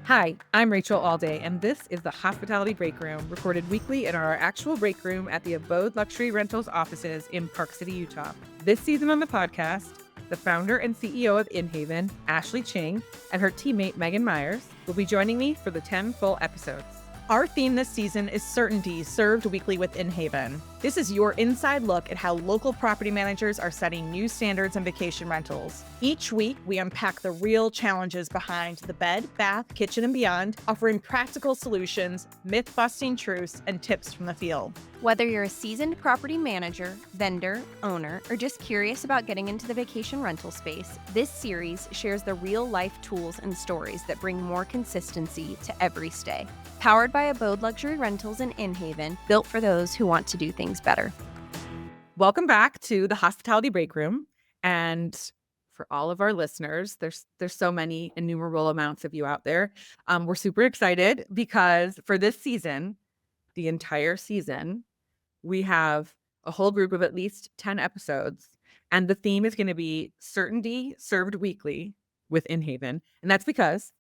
Hi, I'm Rachel Allday, and this is the Hospitality Break Room, recorded weekly in our actual break room at the Abode Luxury Rentals offices in Park City, Utah. This season on the podcast, the founder and CEO of Inhaven, Ashley Ching, and her teammate Meaghan Myers will be joining me for the 10 full episodes. Our theme this season is certainty, served weekly with Inhaven. This is your inside look at how local property managers are setting new standards in vacation rentals. Each week, we unpack the real challenges behind the bed, bath, kitchen, and beyond, offering practical solutions, myth-busting truths, and tips from the field. Whether you're a seasoned property manager, vendor, owner, or just curious about getting into the vacation rental space, this series shares the real-life tools and stories that bring more consistency to every stay. Powered by Abode Luxury Rentals in Inhaven, built for those who want to do things better. Welcome back to the Hospitality Break Room. And for all of our listeners, there's so many innumerable amounts of you out there. We're super excited because for this season, the entire season, we have a whole group of at least 10 episodes. And the theme is going to be certainty served weekly with Inhaven. And that's because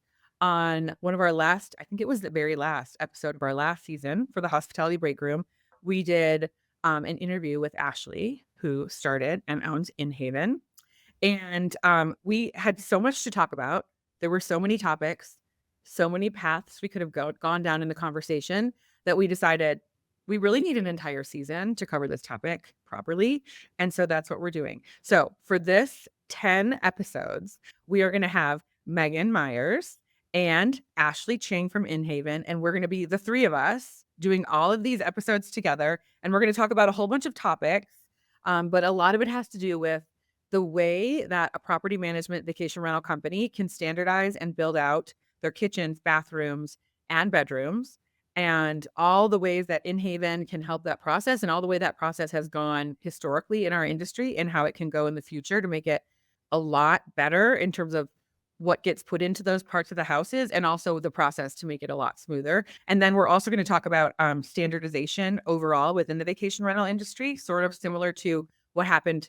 on one of our last, I think it was the very last episode of our last season for the Hospitality Break Room, we did an interview with Ashley, who started and owns Inhaven. And we had so much to talk about. There were so many topics, so many paths we could have gone down in the conversation that we decided we really need an entire season to cover this topic properly. And so that's what we're doing. So for this 10 episodes, we are going to have Meaghan Myers and Ashley Ching from Inhaven. And we're going to be the three of us doing all of these episodes together. And we're going to talk about a whole bunch of topics. But a lot of it has to do with the way that a property management vacation rental company can standardize and build out their kitchens, bathrooms, and bedrooms, and all the ways that Inhaven can help that process, and all the way that process has gone historically in our industry and how it can go in the future to make it a lot better in terms of what gets put into those parts of the houses, and also the process to make it a lot smoother. And then we're also going to talk about standardization overall within the vacation rental industry, sort of similar to what happened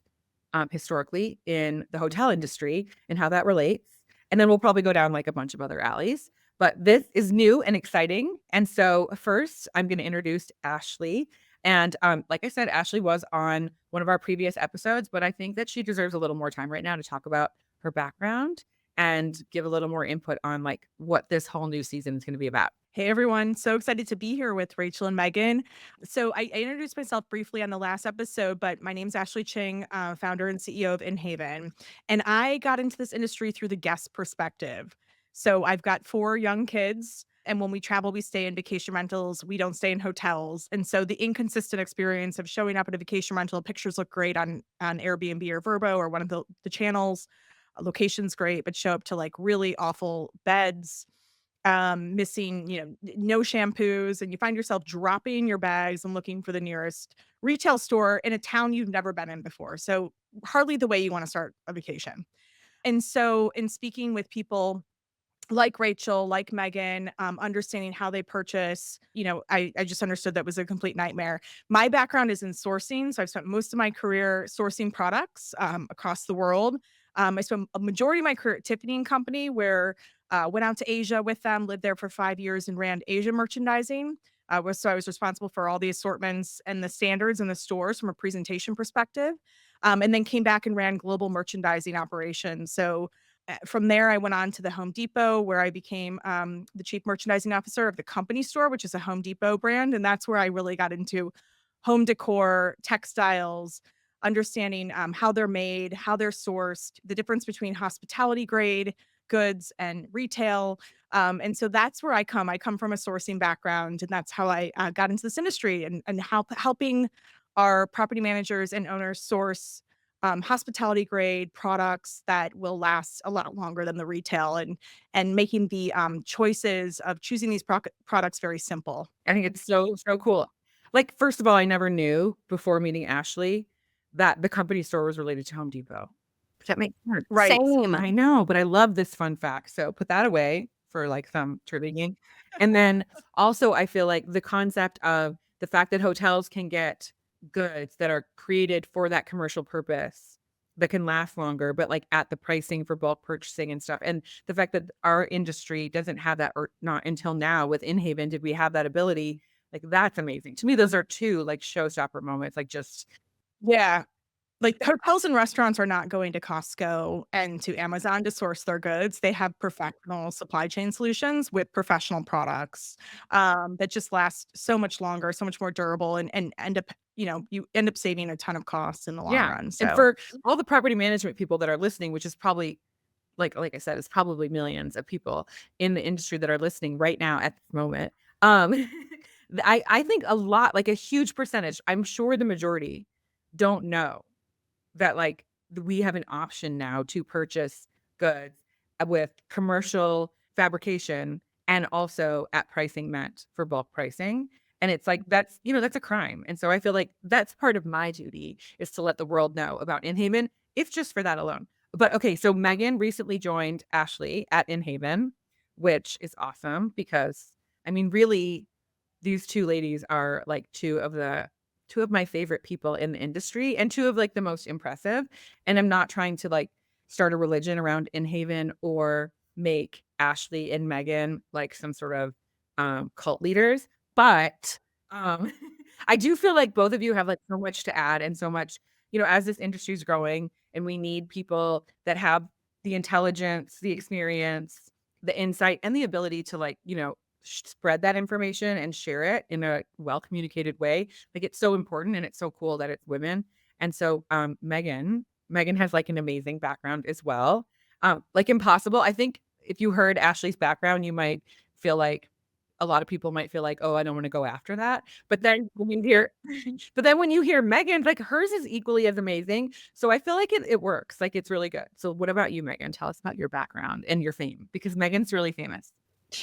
historically in the hotel industry and how that relates. And then we'll probably go down like a bunch of other alleys. But this is new and exciting. And so first, I'm going to introduce Ashley. And like I said, Ashley was on one of our previous episodes, but I think that she deserves a little more time right now to talk about her background and give a little more input on like what this whole new season is going to be about. Hey everyone, so excited to be here with Rachel and Meaghan. So I introduced myself briefly on the last episode, but my name's Ashley Ching, founder and CEO of Inhaven. And I got into this industry through the guest perspective. So I've got 4 young kids, and when we travel, we stay in vacation rentals. We don't stay in hotels. And so the inconsistent experience of showing up at a vacation rental, pictures look great on Airbnb or Vrbo or one of the channels. Location's great, but show up to like really awful beds, missing, no shampoos, and you find yourself dropping your bags and looking for the nearest retail store in a town you've never been in before. So hardly the way you want to start a vacation. And so in speaking with people like Rachel, like Meaghan, understanding how they purchase, I just understood that was a complete nightmare. My background is in sourcing. So I've spent most of my career sourcing products across the world. I spent a majority of my career at Tiffany & Company, where went out to Asia with them, lived there for 5 years and ran Asia merchandising. So I was responsible for all the assortments and the standards in the stores from a presentation perspective. And then came back and ran global merchandising operations. So from there, I went on to the Home Depot, where I became the chief merchandising officer of the company store, which is a Home Depot brand. And that's where I really got into home decor, textiles, understanding how they're made, how they're sourced, the difference between hospitality grade goods and retail. And so that's where I come. I come from a sourcing background, and that's how I got into this industry, and helping our property managers and owners source hospitality grade products that will last a lot longer than the retail, and making the choices of choosing these products very simple. I think it's so cool. Like, first of all, I never knew before meeting Ashley that the company store was related to Home Depot. Does that make sense? Right. Same. I know, but I love this fun fact. So put that away for like some intriguing. And then also, I feel like the concept of the fact that hotels can get goods that are created for that commercial purpose that can last longer, but like at the pricing for bulk purchasing and stuff. And the fact that our industry doesn't have that, or not until now with Inhaven did we have that ability. Like that's amazing. To me, those are two like showstopper moments. Like just Yeah. Like hotels and restaurants are not going to Costco and to Amazon to source their goods. They have professional supply chain solutions with professional products that just last so much longer, so much more durable, and end up, you end up saving a ton of costs in the long yeah. run. And So for all the property management people that are listening, which is probably like I said, it's probably millions of people in the industry that are listening right now at this moment. Um, I think a lot, like a huge percentage, I'm sure the majority don't know that like we have an option now to purchase goods with commercial fabrication and also at pricing meant for bulk pricing. And it's like that's a crime. And so I feel like that's part of my duty is to let the world know about Inhaven, if just for that alone. But okay, so Meaghan recently joined Ashley at Inhaven, which is awesome because I mean, really, these two ladies are like two of my favorite people in the industry and two of like the most impressive. And I'm not trying to like start a religion around Inhaven or make Ashley and Meaghan like some sort of cult leaders, but um I do feel like both of you have like so much to add and so much, as this industry is growing and we need people that have the intelligence, the experience, the insight and the ability to like, spread that information and share it in a well communicated way. Like it's so important and it's so cool that it's women. And so Meaghan has like an amazing background as well. Like impossible. I think if you heard Ashley's background, you might feel like a lot of people might feel like, oh, I don't want to go after that. But then when you hear Meaghan, like hers is equally as amazing. So I feel like it works. Like it's really good. So what about you, Meaghan? Tell us about your background and your fame because Meaghan's really famous,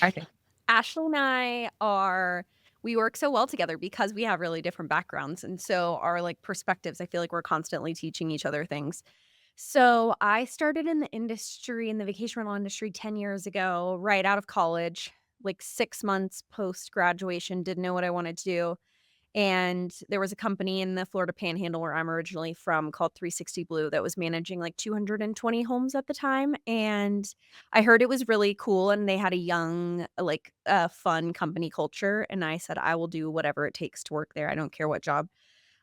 I think. Ashley and we work so well together because we have really different backgrounds. And so our like perspectives, I feel like we're constantly teaching each other things. So I started in the industry, in the vacation rental industry 10 years ago, right out of college, like 6 months post graduation, didn't know what I wanted to do. And there was a company in the Florida Panhandle where I'm originally from called 360 Blue that was managing like 220 homes at the time. And I heard it was really cool and they had a young, like fun company culture. And I said, I will do whatever it takes to work there. I don't care what job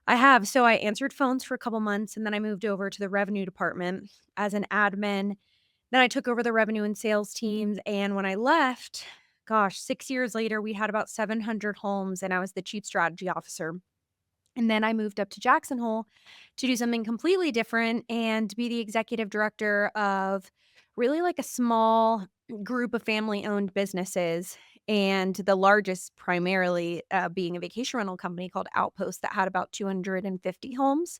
I have. So I answered phones for a couple months and then I moved over to the revenue department as an admin. Then I took over the revenue and sales teams. And when I left, gosh, 6 years later, we had about 700 homes and I was the chief strategy officer. And then I moved up to Jackson Hole to do something completely different and be the executive director of really like a small group of family owned businesses. And the largest, primarily being a vacation rental company called Outpost that had about 250 homes.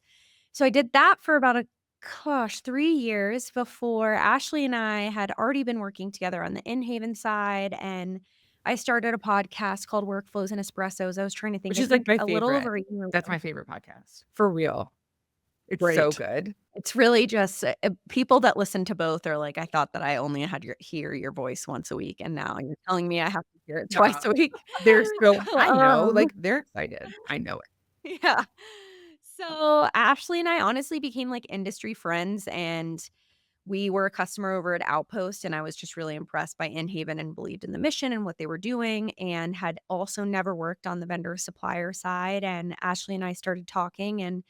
So I did that for about 3 years before Ashley and I had already been working together on the Inhaven side. And I started a podcast called Workflows and Espressos. I was trying to think, Which I is like think my a little favorite. over a year That's ago. my favorite podcast. For real. It's so great. good. It's really just people that listen to both are like, I thought that I only had hear your voice once a week. And now you're telling me I have to hear it twice a week. They're so I know, Um, like they're excited. I know it. yeah. So Ashley and I honestly became like industry friends and we were a customer over at Outpost, and I was just really impressed by Inhaven and believed in the mission and what they were doing, and had also never worked on the vendor supplier side. And Ashley and I started talking, and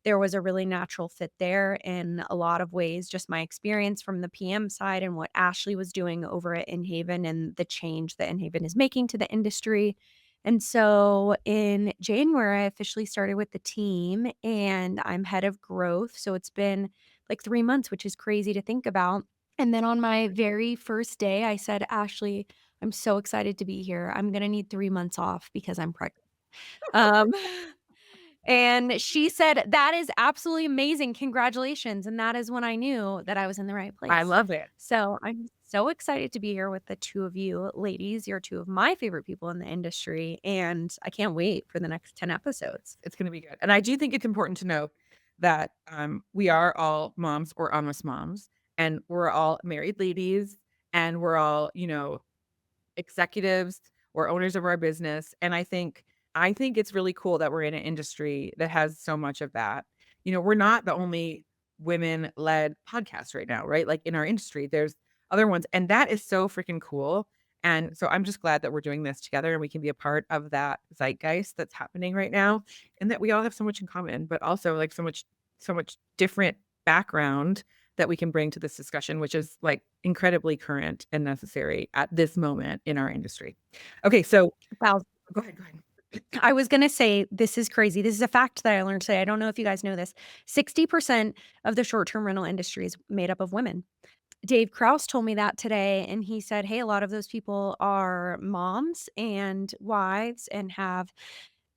there was a really natural fit there in a lot of ways. Just my experience from the PM side and what Ashley was doing over at Inhaven and the change that Inhaven is making to the industry. And so in January, I officially started with the team and I'm head of growth. So it's been like 3 months, which is crazy to think about. And then on my very first day, I said, Ashley, I'm so excited to be here. I'm going to need 3 months off because I'm pregnant. Um, and she said, that is absolutely amazing. Congratulations. And that is when I knew that I was in the right I place. love it. So I'm so excited to be here with the two of you ladies. You're two of my favorite people in the industry. And I can't wait for the next 10 episodes. It's gonna be good. And I do think it's important to note that we are all moms or almost moms, and we're all married ladies, and we're all, executives or owners of our business. And I think it's really cool that we're in an industry that has so much of that. We're not the only women-led podcasts right now, right? Like in our industry, there's other ones, and that is so freaking cool. And so I'm just glad that we're doing this together and we can be a part of that zeitgeist that's happening right now, and that we all have so much in common, but also like so much different background that we can bring to this discussion, which is like incredibly current and necessary at this moment in our industry. Okay, so Wow. go ahead, go ahead. I was going to say, this is crazy. This is a fact that I learned today. I don't know if you guys know this. 60% of the short term rental industry is made up of women. Dave Kraus told me that today, and he said, hey, a lot of those people are moms and wives and have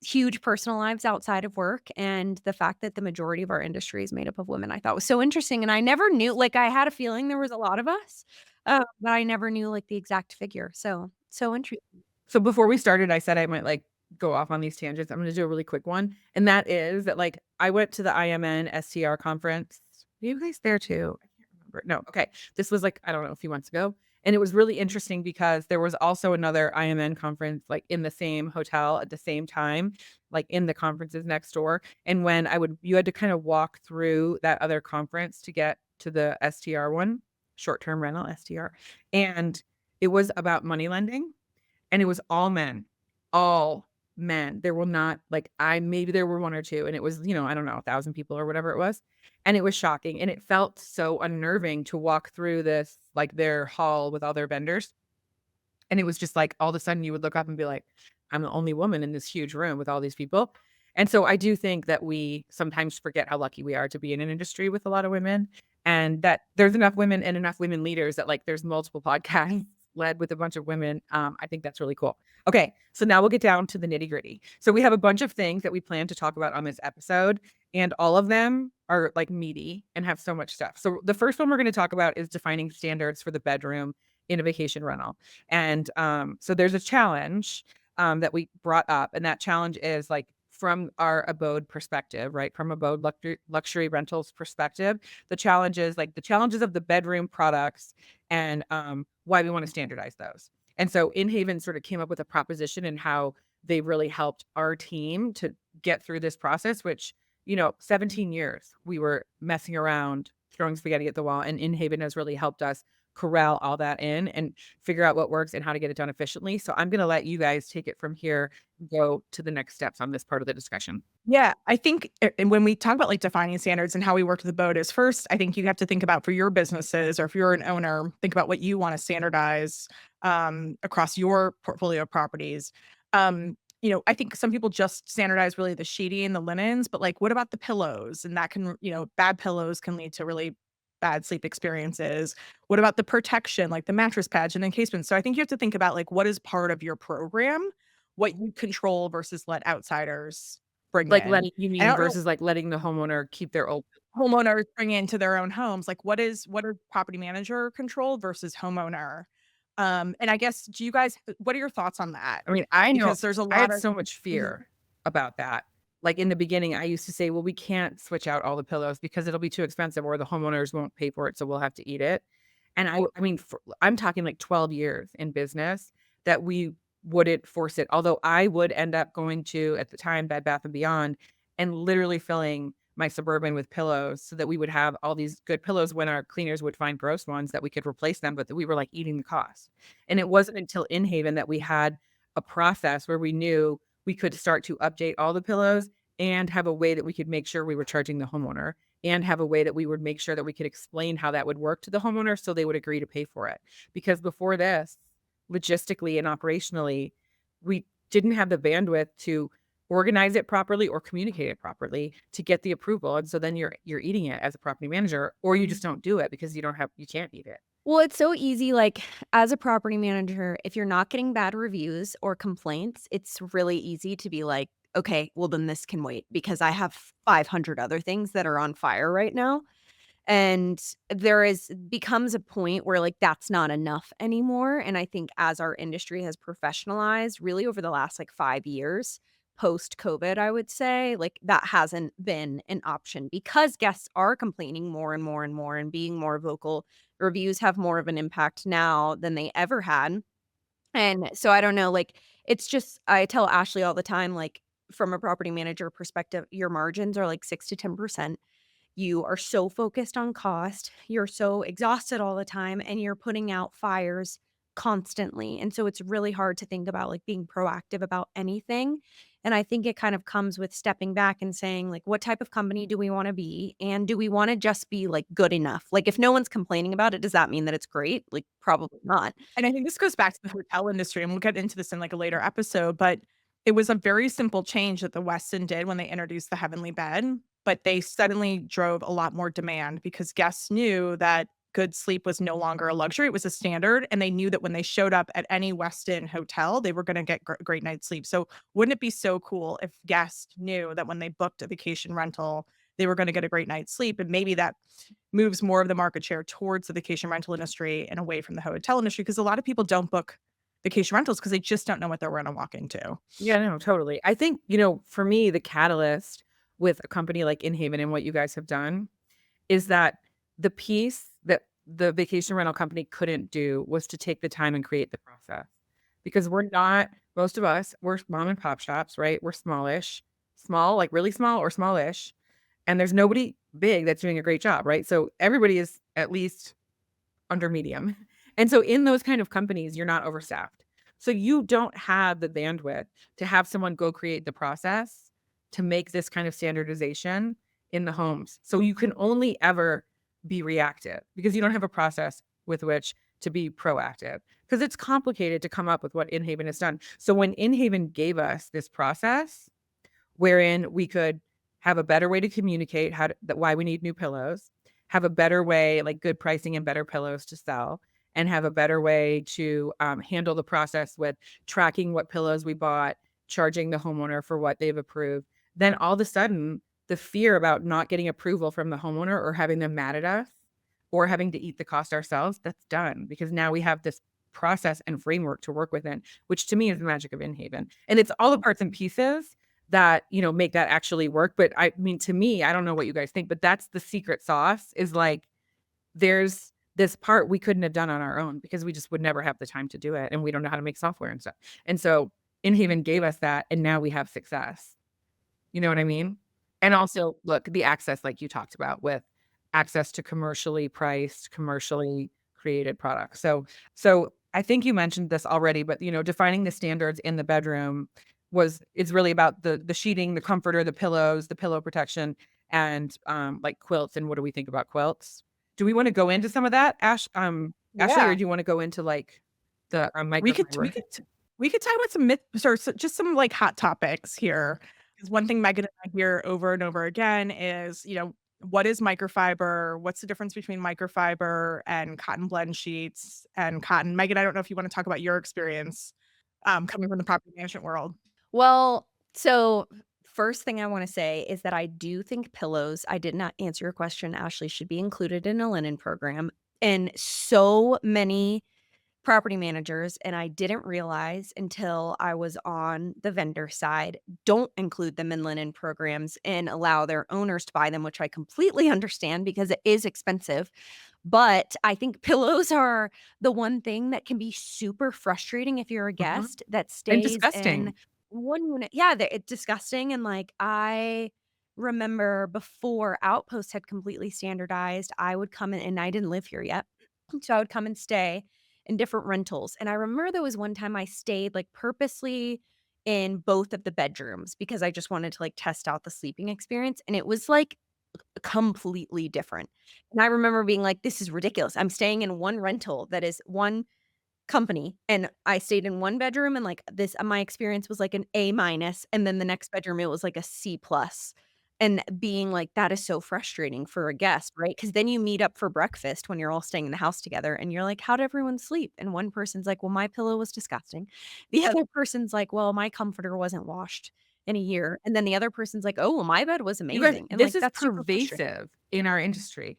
huge personal lives outside of work. And the fact that the majority of our industry is made up of women, I thought was so interesting. And I never knew, like, I had a feeling there was a lot of us, but I never knew like the exact figure. So interesting. So before we started, I said I might like go off on these tangents. I'm going to do a really quick one. And that is that like I went to the IMN STR conference. Were you guys there too? I can't remember. No. Okay. This was like, I don't know, a few months ago. And it was really interesting because there was also another IMN conference like in the same hotel at the same time, like in the conferences next door. And when you had to kind of walk through that other conference to get to the STR one, short-term rental STR. And it was about money lending. And it was all men, all men. There were not like maybe there were one or two, and it was, I don't know, 1,000 people or whatever it was. And it was shocking. And it felt so unnerving to walk through this, like their hall with all their vendors. And it was just like all of a sudden you would look up and be like, I'm the only woman in this huge room with all these people. And so I do think that we sometimes forget how lucky we are to be in an industry with a lot of women, and that there's enough women and enough women leaders that like there's multiple podcasts led with a bunch of women. I think that's really cool. Okay, so now we'll get down to the nitty gritty. So we have a bunch of things that we plan to talk about on this episode, and all of them are like meaty and have so much stuff. So the first one we're going to talk about is defining standards for the bedroom in a vacation rental. And so there's a challenge that we brought up, and that challenge is like from our Abode perspective, right? From Abode Luxury Rentals perspective, the challenges of the bedroom products and why we want to standardize those. And so Inhaven sort of came up with a proposition and how they really helped our team to get through this process, which, 17 years we were messing around, throwing spaghetti at the wall, and Inhaven has really helped us corral all that in and figure out what works and how to get it done efficiently. So I'm going to let you guys take it from here, go to the next steps on this part of the discussion. Yeah, I think and when we talk about like defining standards and how we work with the boat is first, I think you have to think about for your businesses, or if you're an owner, think about what you want to standardize across your portfolio of properties. I think some people just standardize really the sheeting and the linens, but like what about the pillows? And that can, bad pillows can lead to really bad sleep experiences. What about the protection, like the mattress pads and encasements? So I think you have to think about like what is part of your program, what you control versus let outsiders bring Like in. you And I mean don't know, versus like letting the homeowner keep their old. homeowners bring into their own homes, like what are property manager controlled versus homeowner? And I guess, do you guys, what are your thoughts on that? I mean, I know Because there's a I lot had of so much fear about that. Like in the beginning, I used to say, well, we can't switch out all the pillows because it'll be too expensive or the homeowners won't pay for it. So we'll have to eat it. And I mean, I'm talking like 12 years in business that we wouldn't force it. Although I would end up going to, at the time, Bed Bath and Beyond and literally filling my Suburban with pillows so that we would have all these good pillows when our cleaners would find gross ones that we could replace them, but that we were like eating the cost. And it wasn't until Inhaven that we had a process where we knew we could start to update all the pillows and have a way that we could make sure we were charging the homeowner, and have a way that we would make sure that we could explain how that would work to the homeowner so they would agree to pay for it. Because before this, logistically and operationally, we didn't have the bandwidth to organize it properly or communicate it properly to get the approval. And so then you're eating it as a property manager, or you just don't do it because you can't eat it. Well, it's so easy. Like, as a property manager, if you're not getting bad reviews or complaints, it's really easy to be like, okay, well, then this can wait because I have 500 other things that are on fire right now. And becomes a point where like that's not enough anymore. And I think as our industry has professionalized really over the last like 5 years, post COVID, I would say like that hasn't been an option because guests are complaining more and more and more and being more vocal. Reviews have more of an impact now than they ever had. And so I don't know, like it's just, I tell Ashley all the time, like from a property manager perspective, your margins are like 6 to 10%. You are so focused on cost, you're so exhausted all the time, and you're putting out fires constantly. And so it's really hard to think about like being proactive about anything. And I think it kind of comes with stepping back and saying, like, what type of company do we want to be? And do we want to just be like good enough? Like, if no one's complaining about it, does that mean that it's great? Like, probably not. And I think this goes back to the hotel industry, and we'll get into this in like a later episode, but it was a very simple change that the Westin did when they introduced the Heavenly Bed, but they suddenly drove a lot more demand because guests knew that good sleep was no longer a luxury, it was a standard, and they knew that when they showed up at any Westin hotel, they were gonna get great night's sleep. So wouldn't it be so cool if guests knew that when they booked a vacation rental, they were gonna get a great night's sleep, and maybe that moves more of the market share towards the vacation rental industry and away from the hotel industry, because a lot of people don't book vacation rentals because they just don't know what they're gonna walk into. Yeah, no, totally. I think, for me, the catalyst with a company like Inhaven and what you guys have done is that the piece that the vacation rental company couldn't do was to take the time and create the process. Because most of us, we're mom and pop shops, right? We're smallish, small, like really small or smallish. And there's nobody big that's doing a great job, right? So everybody is at least under medium. And so in those kind of companies, you're not overstaffed. So you don't have the bandwidth to have someone go create the process to make this kind of standardization in the homes. So you can only ever be reactive because you don't have a process with which to be proactive because it's complicated to come up with what Inhaven has done. So when Inhaven gave us this process wherein we could have a better way to communicate why we need new pillows, have a better way, like good pricing and better pillows to sell, and have a better way to handle the process with tracking what pillows we bought, charging the homeowner for what they've approved. Then all of a sudden, the fear about not getting approval from the homeowner or having them mad at us or having to eat the cost ourselves, that's done because now we have this process and framework to work within, which to me is the magic of Inhaven. And it's all the parts and pieces that, make that actually work. But I mean, to me, I don't know what you guys think, but that's the secret sauce is like, there's this part we couldn't have done on our own because we just would never have the time to do it. And we don't know how to make software and stuff. And so Inhaven gave us that. And now we have success. You know what I mean? And also look, the access, like you talked about with access to commercially priced, commercially created products. So I think you mentioned this already, but defining the standards in the bedroom is really about the sheeting, the comforter, the pillows, the pillow protection, and like quilts. And what do we think about quilts? Do we want to go into some of that, Ashley, or do you want to go into like the We could microfiber? we could talk about some myths or just some like hot topics here. Because one thing Megan and I hear over and over again is, what is microfiber? What's the difference between microfiber and cotton blend sheets and cotton? Megan, I don't know if you want to talk about your experience coming from the property management world. Well, so first thing I want to say is that I do think pillows, I did not answer your question, Ashley, should be included in a linen program. And so many property managers, and I didn't realize until I was on the vendor side, don't include them in linen programs and allow their owners to buy them, which I completely understand because it is expensive. But I think pillows are the one thing that can be super frustrating if you're a Uh-huh. guest that And stays in disgusting. one unit. Yeah, it's disgusting. And like I remember before Outpost had completely standardized, I would come in and I didn't live here yet. So I would come and stay in different rentals. And I remember there was one time I stayed like purposely in both of the bedrooms because I just wanted to like test out the sleeping experience. And it was like completely different. And I remember being like, this is ridiculous. I'm staying in one rental that is one company, and I stayed in one bedroom, and like this my experience was like an A minus, and then the next bedroom it was like a C plus. And being like, that is so frustrating for a guest, right? Because then you meet up for breakfast when you're all staying in the house together and you're like, how'd everyone sleep? And one person's like, well, my pillow was disgusting. The other person's like, well, my comforter wasn't washed in a year. And then the other person's like, oh, well, my bed was You guys, amazing. And this like is that's super frustrating. pervasive in our industry.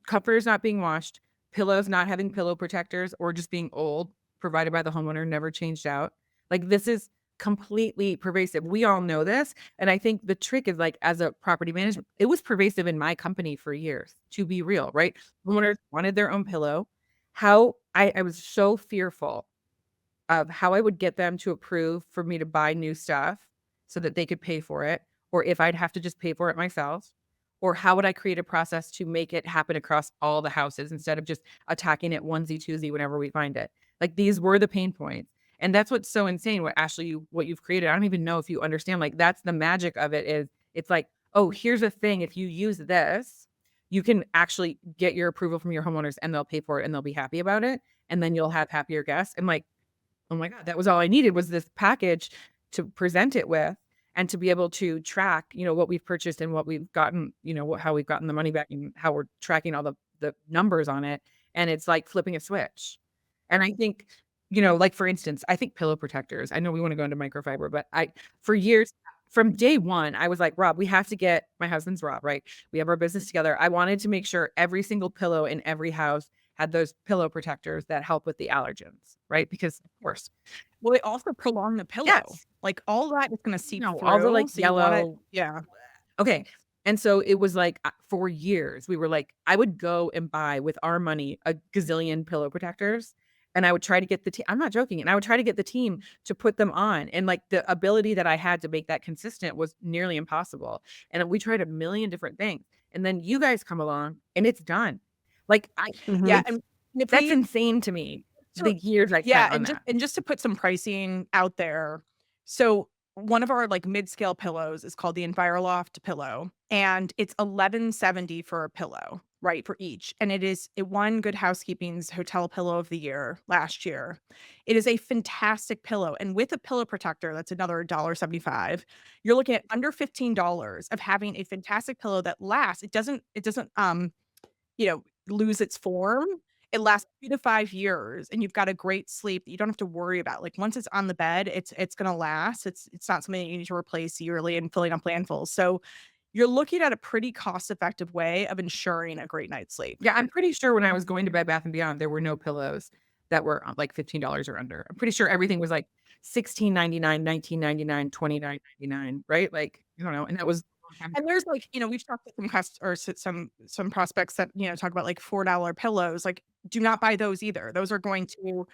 Comforters not being washed, pillows not having pillow protectors, or just being old, provided by the homeowner, never changed out. Like this is completely pervasive. We all know this. And I think the trick is like as a property management, it was pervasive in my company for years, to be real, right? Homeowners wanted their own pillow. How I was so fearful of how I would get them to approve for me to buy new stuff so that they could pay for it, or if I'd have to just pay for it myself, Or how would I create a process to make it happen across all the houses instead of just attacking it onesie twosie whenever we find it? Like these were the pain points. And that's what's so insane what Ashley, what you've created. I don't even know if you understand. Like that's the magic of it is it's like, oh, here's a thing. If you use this, you can actually get your approval from your homeowners and they'll pay for it and they'll be happy about it. And then you'll have happier guests. And like, oh my God, that was all I needed was this package to present it with and to be able to track, what we've purchased and what we've gotten, how we've gotten the money back and how we're tracking all the numbers on it. And it's like flipping a switch. And I think, like for instance, I think pillow protectors, I know we want to go into microfiber, but for years from day one, I was like, Rob, we have to get, my husband's Rob, right? We have our business together. I wanted to make sure every single pillow in every house had those pillow protectors that help with the allergens, right? Because of course. Well, they also prolong the pillow. Yes. Like all that is going to seep through. All the like so you want yellow. yeah. Okay. And so it was like for years, we were like, I would go and buy with our money a gazillion pillow protectors. And I would try to get the team, I'm not joking. And I would try to get the team to put them on. And like the ability that I had to make that consistent was nearly impossible. And we tried a million different things. And then you guys come along and it's done. Like Yeah. it's- And that's insane to me. So- The years I spent yeah, on that. and just to put some pricing out there. So one of our like mid-scale pillows is called the EnviroLoft pillow, and it's $11.70 for a pillow, right, for each. And it won Good Housekeeping's Hotel Pillow of the Year last year. It is a fantastic pillow, and with a pillow protector, that's another $1.75. You're looking at under $15 of having a fantastic pillow that lasts. It doesn't lose its form. It lasts 3 to 5 years, and you've got a great sleep that you don't have to worry about. Like once it's on the bed, it's gonna last. It's not something that you need to replace yearly and filling up landfills. So you're looking at a pretty cost-effective way of ensuring a great night's sleep. Yeah, I'm pretty sure when I was going to Bed Bath & Beyond, there were no pillows that were like $15 or under. I'm pretty sure everything was like $16.99, $19.99, $29.99, right? Like, I don't know. And that was And there's like, we've talked to some prospects that, talk about like $4 pillows. Like, do not buy those either. Those are going to,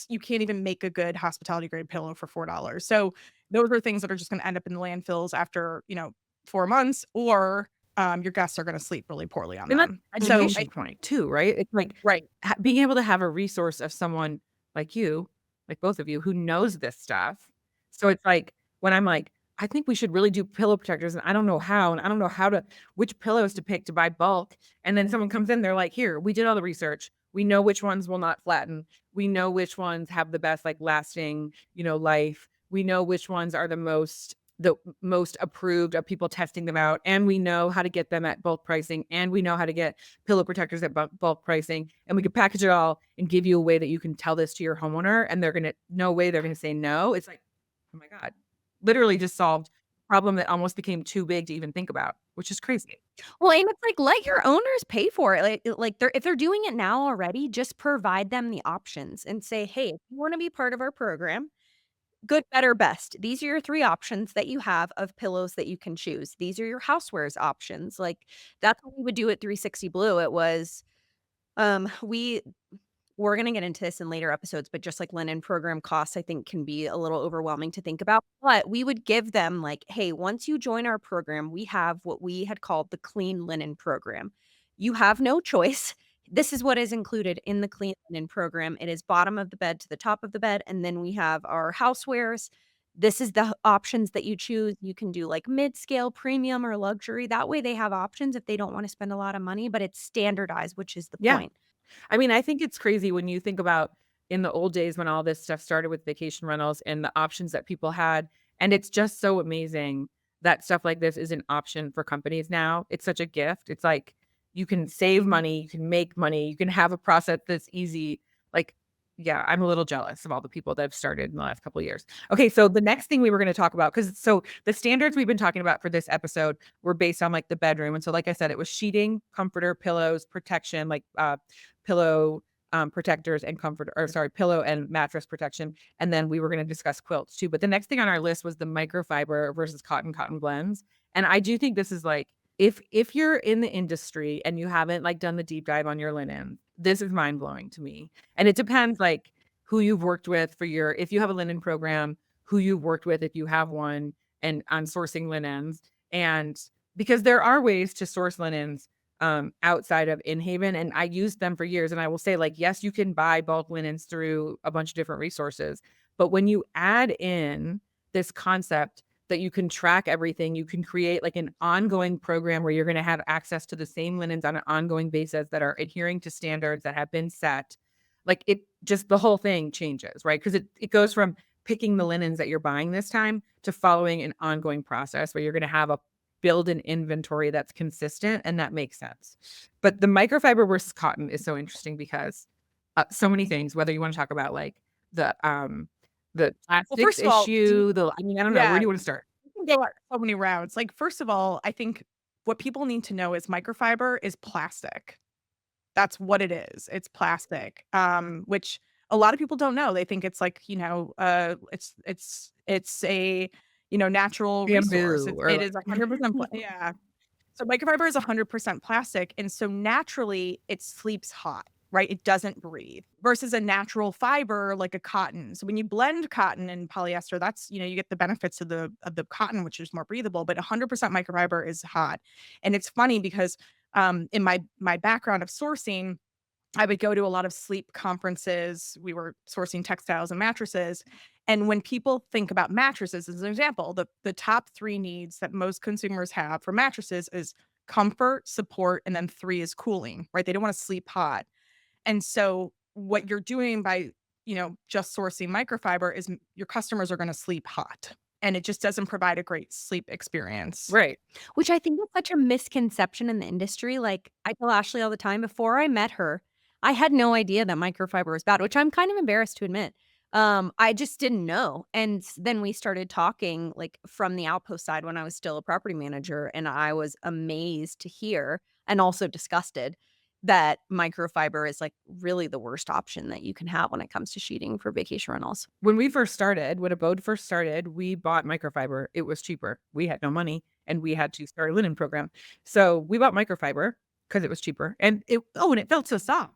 you can't even make a good hospitality grade pillow for $4. So those are things that are just going to end up in the landfills after, 4 months, or your guests are going to sleep really poorly on them. So education point too, right? It's like right. Being able to have a resource of someone like you, like both of you, who knows this stuff. So it's like when I'm like, I think we should really do pillow protectors, and I don't know how, and I don't know which pillows to pick to buy bulk. And then someone comes in, they're like, here, we did all the research. We know which ones will not flatten. We know which ones have the best like lasting, life. We know which ones are the most approved of people testing them out. And we know how to get them at bulk pricing. And we know how to get pillow protectors at bulk pricing. And we can package it all and give you a way that you can tell this to your homeowner, and they're going to say no. It's like, oh my God. Literally just solved a problem that almost became too big to even think about, which is crazy. Well, and it's like, let your owners pay for it. Like if they're doing it now already, just provide them the options and say, hey, if you want to be part of our program, good, better, best. These are your 3 options that you have of pillows that you can choose. These are your housewares options. Like that's what we would do at 360 Blue. It was, we're going to get into this in later episodes, but just like linen program costs, I think can be a little overwhelming to think about. But we would give them like, hey, once you join our program, we have what we had called the clean linen program. You have no choice. This is what is included in the clean linen program. It is bottom of the bed to the top of the bed. And then we have our housewares. This is the options that you choose. You can do like mid-scale, premium, or luxury. That way they have options if they don't want to spend a lot of money, but it's standardized, which is the point. I mean, I think it's crazy when you think about in the old days when all this stuff started with vacation rentals and the options that people had. And it's just so amazing that stuff like this is an option for companies now. It's such a gift. It's like you can save money, you can make money, you can have a process that's easy. Like, yeah, I'm a little jealous of all the people that have started in the last couple of years. Okay, so the next thing we were going to talk about, so the standards we've been talking about for this episode were based on like the bedroom. And so like I said, it was sheeting, comforter, pillows, protection, like pillow protectors and pillow and mattress protection. And then we were going to discuss quilts too. But the next thing on our list was the microfiber versus cotton blends. And I do think this is like, if you're in the industry and you haven't like done the deep dive on your linen, this is mind blowing to me. And it depends like who you've worked with if you have a linen program, who you've worked with, if you have one, and on sourcing linens, and because there are ways to source linens outside of Inhaven, and I used them for years. And I will say, like, yes, you can buy bulk linens through a bunch of different resources, but when you add in this concept that you can track everything, you can create like an ongoing program where you're going to have access to the same linens on an ongoing basis that are adhering to standards that have been set. Like, it just, the whole thing changes, right? Because it goes from picking the linens that you're buying this time to following an ongoing process where you're going to have a build an inventory that's consistent, and that makes sense. But the microfiber versus cotton is so interesting because so many things, whether you want to talk about like the Well, plastics first of all, issue, I mean, I don't know, where yeah, do you want to start? we can go out so many routes. Like, first of all, I think what people need to know is microfiber is plastic. That's what it is. It's plastic, which a lot of people don't know. They think it's like, it's a, natural resource. Bamboo It, or it like is 100% yeah. So microfiber is 100% plastic, and so naturally it sleeps hot, right? It doesn't breathe versus a natural fiber like a cotton. So when you blend cotton and polyester, that's, you get the benefits of the cotton, which is more breathable, but 100% microfiber is hot. And it's funny because in my background of sourcing, I would go to a lot of sleep conferences. We were sourcing textiles and mattresses. And when people think about mattresses, as an example, the top three needs that most consumers have for mattresses is comfort, support, and then three is cooling, right? They don't want to sleep hot. And so what you're doing by, just sourcing microfiber is your customers are going to sleep hot. And it just doesn't provide a great sleep experience. right. Which I think is such a misconception in the industry. Like, I tell Ashley all the time, before I met her, I had no idea that microfiber was bad, which I'm kind of embarrassed to admit. I just didn't know. And then we started talking like from the outpost side when I was still a property manager, and I was amazed to hear and also disgusted that microfiber is like really the worst option that you can have when it comes to sheeting for vacation rentals. When Abode first started, we bought microfiber. It was cheaper. We had no money and we had to start a linen program. So we bought microfiber because it was cheaper. And it felt so soft.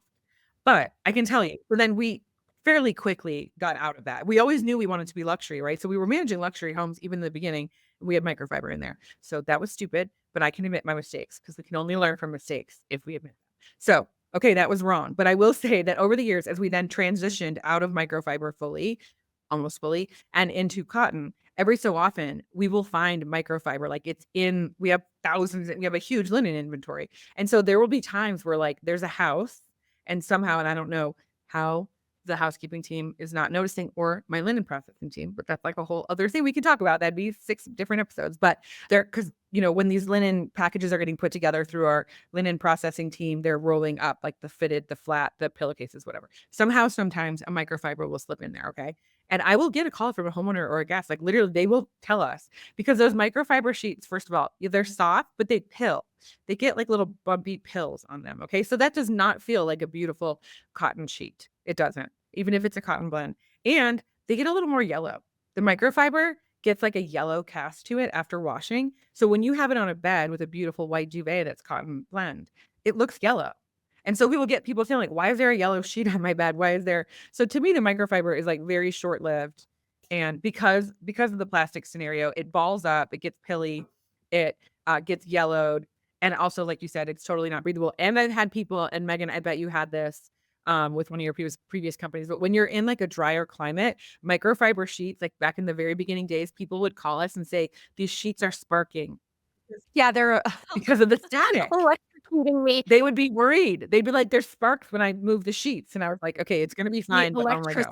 But I can tell you, so then we fairly quickly got out of that. We always knew we wanted to be luxury, right? So we were managing luxury homes even in the beginning. We had microfiber in there. So that was stupid, but I can admit my mistakes because we can only learn from mistakes if we admit them. So, okay, that was wrong. But I will say that over the years, as we then transitioned out of microfiber fully, almost fully, and into cotton, every so often we will find microfiber. Like, we have thousands, we have a huge linen inventory. And so there will be times where like there's a house and somehow, and I don't know how the housekeeping team is not noticing, or my linen processing team, but that's like a whole other thing we could talk about. That'd be 6 different episodes. But because, when these linen packages are getting put together through our linen processing team, they're rolling up like the fitted, the flat, the pillowcases, whatever. Somehow, sometimes a microfiber will slip in there. Okay. And I will get a call from a homeowner or a guest. Like, literally, they will tell us, because those microfiber sheets, first of all, they're soft, but they pill. They get like little bumpy pills on them. Okay. So that does not feel like a beautiful cotton sheet. It doesn't, even if it's a cotton blend. And they get a little more yellow. The microfiber gets like a yellow cast to it after washing. So when you have it on a bed with a beautiful white duvet that's cotton blend, it looks yellow. And so we will get people saying like, why is there a yellow sheet on my bed? Why is there? So to me, the microfiber is like very short lived. And because of the plastic scenario, it balls up, it gets pilly, it gets yellowed. And also, like you said, it's totally not breathable. And I've had people, and Meaghan, I bet you had this with one of your previous companies, but when you're in like a drier climate, microfiber sheets, like back in the very beginning days, people would call us and say, these sheets are sparking Yeah, they're because of the static. electrocuting me. They would be worried. They'd be like, there's sparks when I move the sheets. And I was like, okay, it's going to be fine, but oh my God.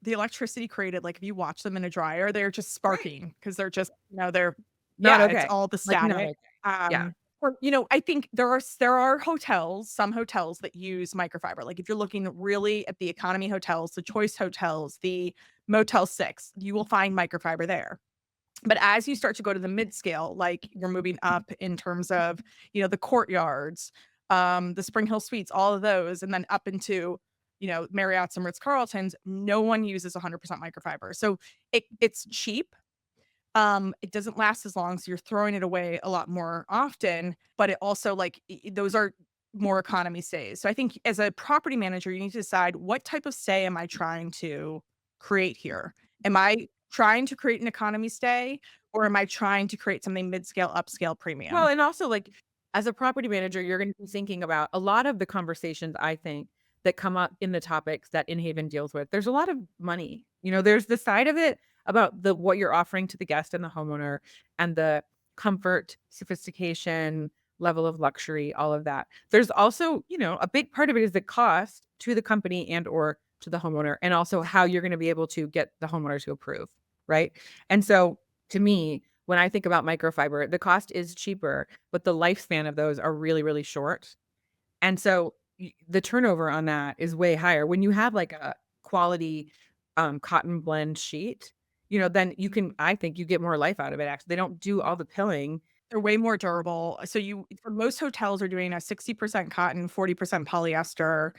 The electricity created, like, if you watch them in a dryer, they're just sparking because they're just, they're, Not yeah, okay. it's all the Like, not static. okay. Yeah. Or, I think there are some hotels that use microfiber. Like, if you're looking really at the economy hotels, the choice hotels, the Motel 6, you will find microfiber there. But as you start to go to the mid-scale, like you're moving up in terms of, the Courtyards, the Spring Hill Suites, all of those, and then up into, Marriott's and Ritz-Carlton's, no one uses 100% microfiber. So it's cheap. It doesn't last as long, so you're throwing it away a lot more often, but it also, like, those are more economy stays. So I think as a property manager, you need to decide, what type of stay am I trying to create here? Am I trying to create an economy stay, or am I trying to create something mid-scale, upscale, premium? Well, and also, like, as a property manager, you're gonna be thinking about a lot of the conversations, I think, that come up in the topics that Inhaven deals with. There's a lot of money. There's the side of it about what you're offering to the guest and the homeowner and the comfort, sophistication, level of luxury, all of that. There's also, a big part of it is the cost to the company and or to the homeowner, and also how you're gonna be able to get the homeowner to approve, right? And so, to me, when I think about microfiber, the cost is cheaper, but the lifespan of those are really, really short. And so the turnover on that is way higher. When you have like a quality cotton blend sheet, then I think you get more life out of it. Actually, they don't do all the pilling. They're way more durable. So for most hotels are doing a 60% cotton, 40% polyester.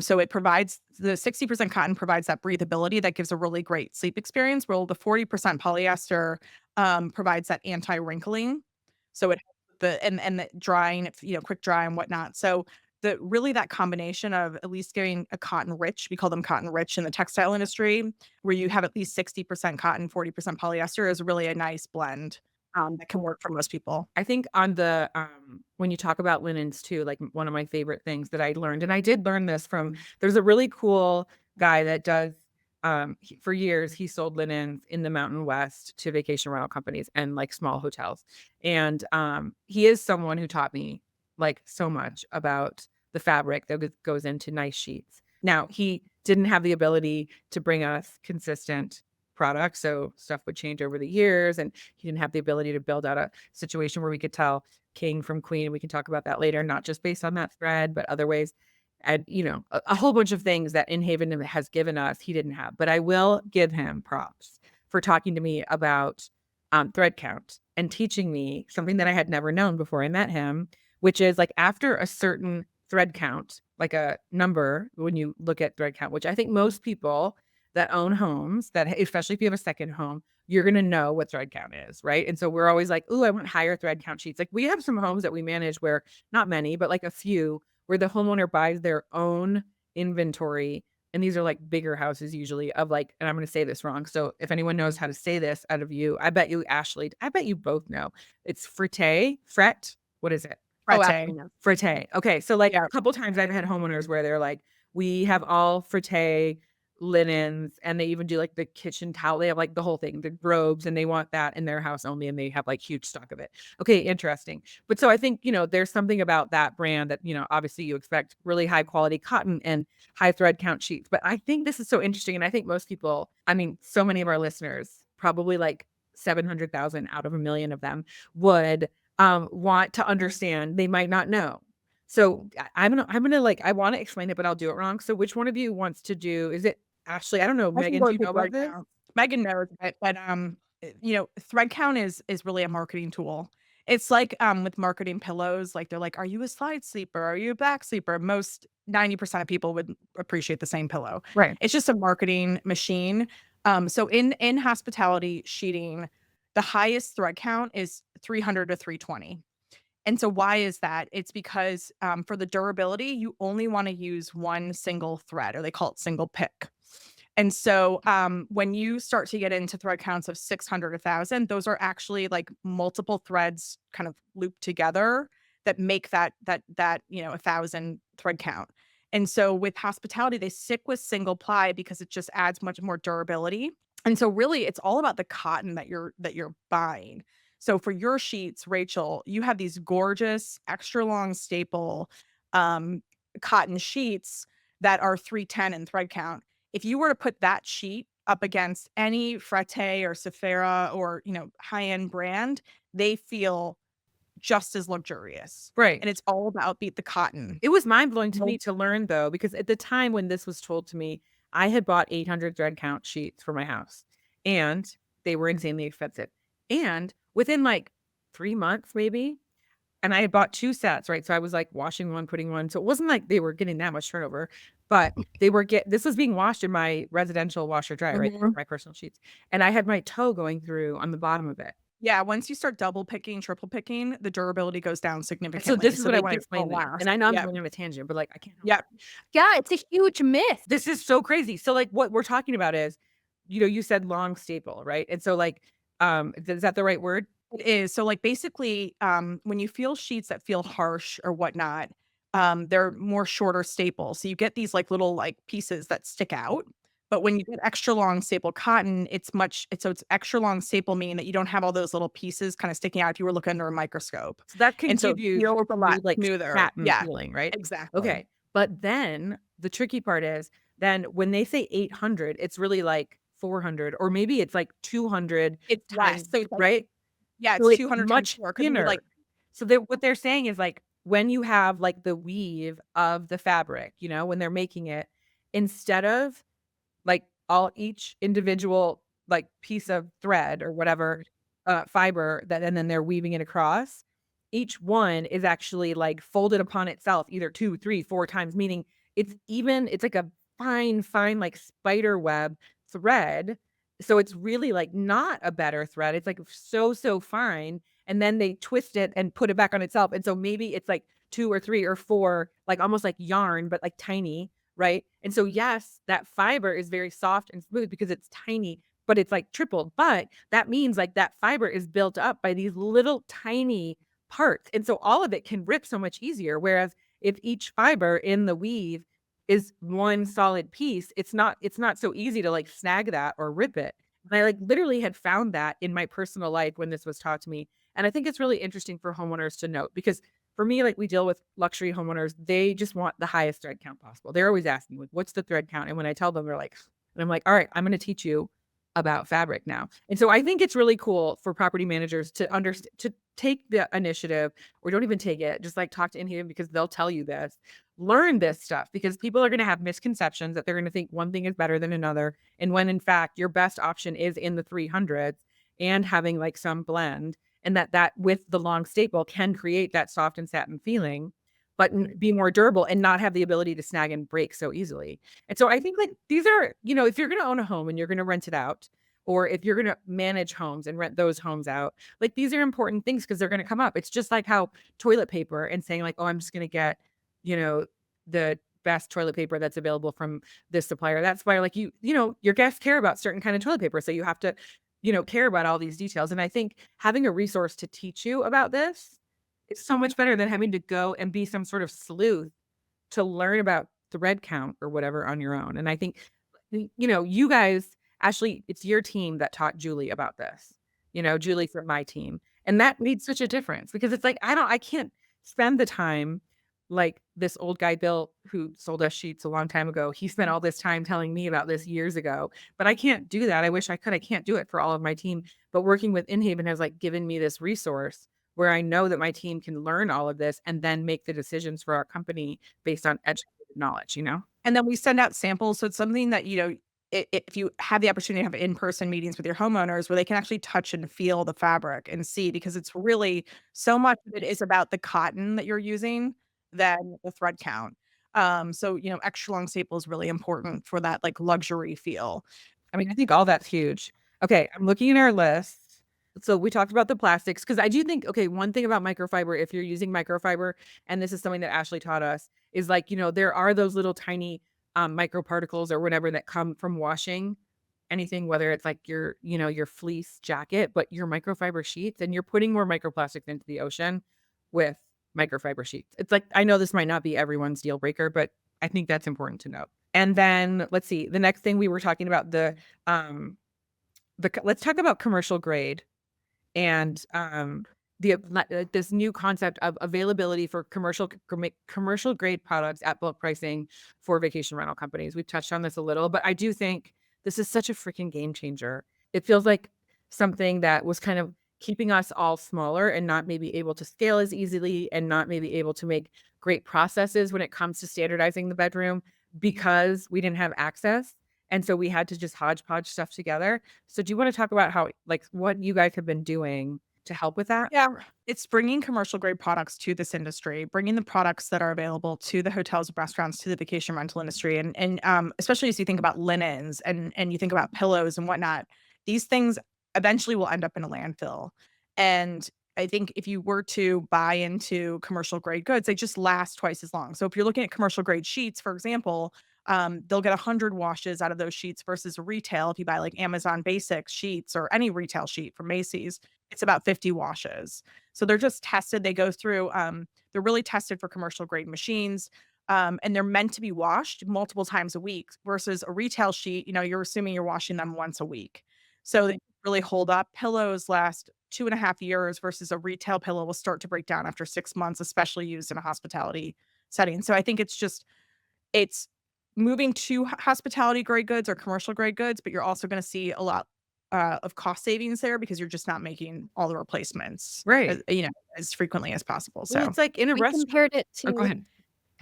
So the 60% cotton provides that breathability that gives a really great sleep experience. While the 40% polyester provides that anti-wrinkling. So it and the drying, quick dry and whatnot. So that combination of at least getting a cotton rich, we call them cotton rich in the textile industry, where you have at least 60% cotton, 40% polyester, is really a nice blend. That can work for most people. I think on the when you talk about linens too, like one of my favorite things that I learned, and I did learn this from, there's a really cool guy that does for years he sold linens in the Mountain West to vacation rental companies and like small hotels. And he is someone who taught me like so much about the fabric that goes into nice sheets. Now, he didn't have the ability to bring us consistent product, so stuff would change over the years, and he didn't have the ability to build out a situation where we could tell king from queen. We can talk about that later, not just based on that thread, but other ways. And a whole bunch of things that Inhaven has given us he didn't have. But I will give him props for talking to me about thread count and teaching me something that I had never known before I met him, which is like after a certain thread count, like a number, when you look at thread count, which I think most people that own homes, that especially if you have a second home, you're going to know what thread count is, right? And so we're always like, "Ooh, I want higher thread count sheets." Like we have some homes that we manage where, not many, but like a few, where the homeowner buys their own inventory. And these are like bigger houses usually of like, and I'm going to say this wrong. So if anyone knows how to say this out of you, I bet you, Ashley, I bet you both know. It's fret. What is it? Frette. Frette. Okay. So like Yeah. a couple times I've had homeowners where they're like, we have all frette linens, and they even do like the kitchen towel. They have like the whole thing, the robes, and they want that in their house only, and they have like huge stock of it. Okay, interesting. But so I think, there's something about that brand that, obviously you expect really high quality cotton and high thread count sheets. But I think this is so interesting. And I think most people, so many of our listeners, probably like 700,000 out of a million of them would want to understand. They might not know. So I'm gonna like, I want to explain it, but I'll do it wrong. So which one of you wants to do? Is it Ashley? I don't know. I can Meaghan, go do you with know about thread this? count. Meaghan knows it, but thread count is really a marketing tool. It's like with marketing pillows, like they're like, "Are you a side sleeper? Are you a back sleeper?" Most 90% of people would appreciate the same pillow. Right. It's just a marketing machine. So in hospitality sheeting, the highest thread count is 300 to 320. And so why is that? It's because for the durability, you only want to use one single thread, or they call it single pick. And so when you start to get into thread counts of 600, 1,000, those are actually like multiple threads kind of looped together that make that 1,000 thread count. And so with hospitality, they stick with single ply because it just adds much more durability. And so really it's all about the cotton that you're buying. So for your sheets, Rachel, you have these gorgeous extra long staple cotton sheets that are 310 in thread count. If you were to put that sheet up against any Frette or Sephora or, high-end brand, they feel just as luxurious. Right. And it's all about beat the cotton. It was mind-blowing to me to learn, though, because at the time when this was told to me, I had bought 800 thread count sheets for my house, and they were insanely expensive. And within like 3 months, maybe, and I had bought 2 sets, right? So I was like washing one, putting one. So it wasn't like they were getting that much turnover, but this was being washed in my residential washer dryer, right? My personal sheets. And I had my toe going through on the bottom of it. Yeah, once you start double picking, triple picking, the durability goes down significantly. So this is what I want to explain. Last. And I know I'm going on a tangent, but like I can't. Yeah. Yeah, it's a huge myth. This is so crazy. So like what we're talking about is you said long staple, right? And so like, is that the right word? It is. So, like, basically, when you feel sheets that feel harsh or whatnot, they're more shorter staples. So you get these like little like pieces that stick out. But when you get extra long staple cotton, it's extra long staple, meaning that you don't have all those little pieces kind of sticking out if you were looking under a microscope. So that can And so give it you feels a lot smooth, like smoother. satin Yeah, feeling, right? exactly. Okay. But then the tricky part is then when they say 800, it's really like 400, or maybe it's like 200 It's less. times, So it's like, right? yeah, So it's it's 200 times much more because you're thinner. like, So what they're saying is like when you have like the weave of the fabric, when they're making it, instead of like each individual like piece of thread or whatever fiber that, and then they're weaving it across, each one is actually like folded upon itself either 2, 3, 4 times, meaning it's like a fine like spider web thread. So it's really like not a better thread, it's like so fine, and then they twist it and put it back on itself, and so maybe it's like 2 or 3 or 4 like almost like yarn but like tiny, right? And so, yes, that fiber is very soft and smooth because it's tiny, but it's like tripled. But that means like that fiber is built up by these little tiny parts. And so all of it can rip so much easier. Whereas if each fiber in the weave is one solid piece, it's not so easy to like snag that or rip it. And I like literally had found that in my personal life when this was taught to me. And I think it's really interesting for homeowners to note because for me, like we deal with luxury homeowners, they just want the highest thread count possible. They're always asking, like, what's the thread count? And when I tell them, they're like, and I'm like, all right, I'm going to teach you about fabric now. And so I think it's really cool for property managers to understand, to take the initiative, or don't even take it, just like talk to Inhaven because they'll tell you this, learn this stuff because people are going to have misconceptions that they're going to think one thing is better than another. And when in fact, your best option is in the 300s and having like some blend, and that with the long staple can create that soft and satin feeling, but be more durable and not have the ability to snag and break so easily. And so I think like these are, if you're going to own a home and you're going to rent it out, or if you're going to manage homes and rent those homes out, like these are important things because they're going to come up. It's just like how toilet paper and saying like, oh, I'm just going to get, the best toilet paper that's available from this supplier. That's why like your guests care about certain kind of toilet paper. So you have to care about all these details. And I think having a resource to teach you about this is so much better than having to go and be some sort of sleuth to learn about thread count or whatever on your own. And I think, you guys, Ashley, it's your team that taught Julie about this, Julie from my team. And that made such a difference because it's like, I can't spend the time like this old guy, Bill, who sold us sheets a long time ago. He spent all this time telling me about this years ago, but I can't do that. I wish I could. I can't do it for all of my team. But working with Inhaven has like given me this resource where I know that my team can learn all of this and then make the decisions for our company based on educated knowledge. and then we send out samples. So it's something that, if you have the opportunity to have in-person meetings with your homeowners where they can actually touch and feel the fabric and see, because it's really so much of it is about the cotton that you're using than the thread count. So, extra long staple is really important for that like luxury feel. I mean, I think all that's huge. Okay, I'm looking at our list. So we talked about the plastics because I do think, okay, one thing about microfiber, if you're using microfiber, and this is something that Ashley taught us, is like, there are those little tiny microparticles or whatever that come from washing anything, whether it's like your fleece jacket, but your microfiber sheets, and you're putting more microplastics into the ocean with microfiber sheets. It's like, I know this might not be everyone's deal breaker, but I think that's important to note. And then let's see, the next thing we were talking about let's talk about commercial grade and this new concept of availability for commercial grade products at bulk pricing for vacation rental companies. We've touched on this a little, but I do think this is such a freaking game changer. It feels like something that was kind of keeping us all smaller and not maybe able to scale as easily and not maybe able to make great processes when it comes to standardizing the bedroom because we didn't have access. And so we had to just hodgepodge stuff together. So do you want to talk about how, like, what you guys have been doing to help with that? Yeah, it's bringing commercial grade products to this industry, bringing the products that are available to the hotels, restaurants, to the vacation rental industry, and especially as you think about linens and you think about pillows and whatnot, these things eventually will end up in a landfill. And I think if you were to buy into commercial grade goods, they just last twice as long. So if you're looking at commercial grade sheets, for example, they'll get 100 washes out of those sheets versus retail. If you buy like Amazon basic sheets or any retail sheet from Macy's, it's about 50 washes. So they're just tested. They go through, they're really tested for commercial grade machines. And they're meant to be washed multiple times a week versus a retail sheet, you're assuming you're washing them once a week. So they really hold up. Pillows last 2.5 years versus a retail pillow will start to break down after 6 months, especially used in a hospitality setting. So I think it's moving to hospitality grade goods or commercial grade goods, but you're also going to see a lot of cost savings there because you're just not making all the replacements, Right. as frequently as possible. Well, So it's like in a We restaurant. compared it Oh, go to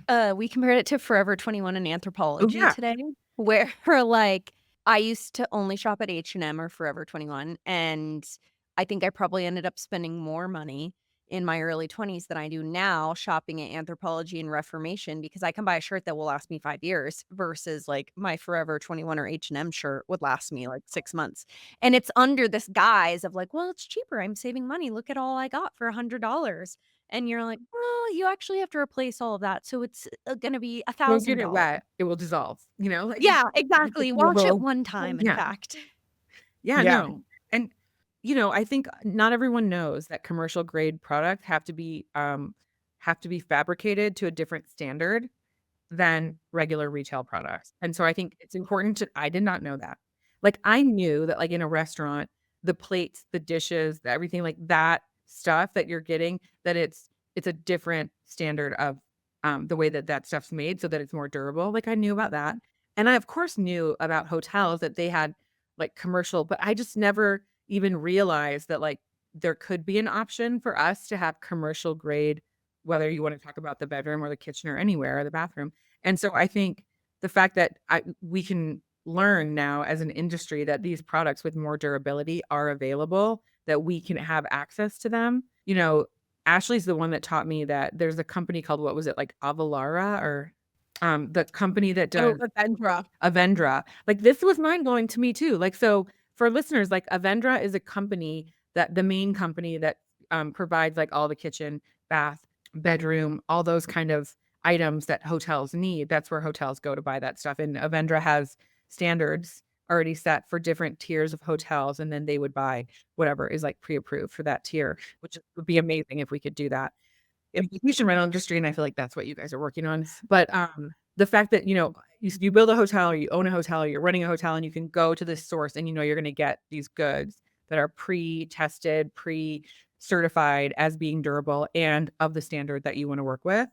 ahead. we compared it to Forever 21 and Oh, Anthropology yeah. today, where like I used to only shop at H&M or Forever 21, and I think I probably ended up spending more money in my early 20s than I do now shopping at Anthropology and Reformation because I can buy a shirt that will last me 5 years versus like my Forever 21 or H&M shirt would last me like 6 months. And it's under this guise of like, well, it's cheaper. I'm saving money. Look at all I got for $100. And you're like, well, you actually have to replace all of that. So it's going to be Don't get it $1,000. wet. It will dissolve, like Yeah, it's exactly. a Watch it little. one time, in Yeah. fact. Yeah, Yeah. no. And I think not everyone knows that commercial grade products have to be fabricated to a different standard than regular retail products. And so I think it's important I did not know that. Like I knew that like in a restaurant, the plates, the dishes, everything like that stuff that you're getting, that it's a different standard of the way that that stuff's made so that it's more durable. Like I knew about that. And I of course knew about hotels that they had like commercial, but I just never even realized that like there could be an option for us to have commercial grade, whether you want to talk about the bedroom or the kitchen or anywhere or the bathroom. And so I think the fact that we can learn now as an industry that these products with more durability are available, that we can have access to them. Ashley's the one that taught me that there's a company called, what was it, like Avalara or the company that Oh, does Avendra. Avendra. Like this was mind blowing to me too. Like, so for listeners, like Avendra is a company that the main company that provides like all the kitchen, bath, bedroom, all those kind of items that hotels need. That's where hotels go to buy that stuff. And Avendra has standards already set for different tiers of hotels. And then they would buy whatever is like pre-approved for that tier, which would be amazing if we could do that in the vacation rental industry. And I feel like that's what you guys are working on. But the fact that, you build a hotel or you own a hotel or you're running a hotel and you can go to this source and you're going to get these goods that are pre-tested, pre-certified as being durable and of the standard that you want to work with,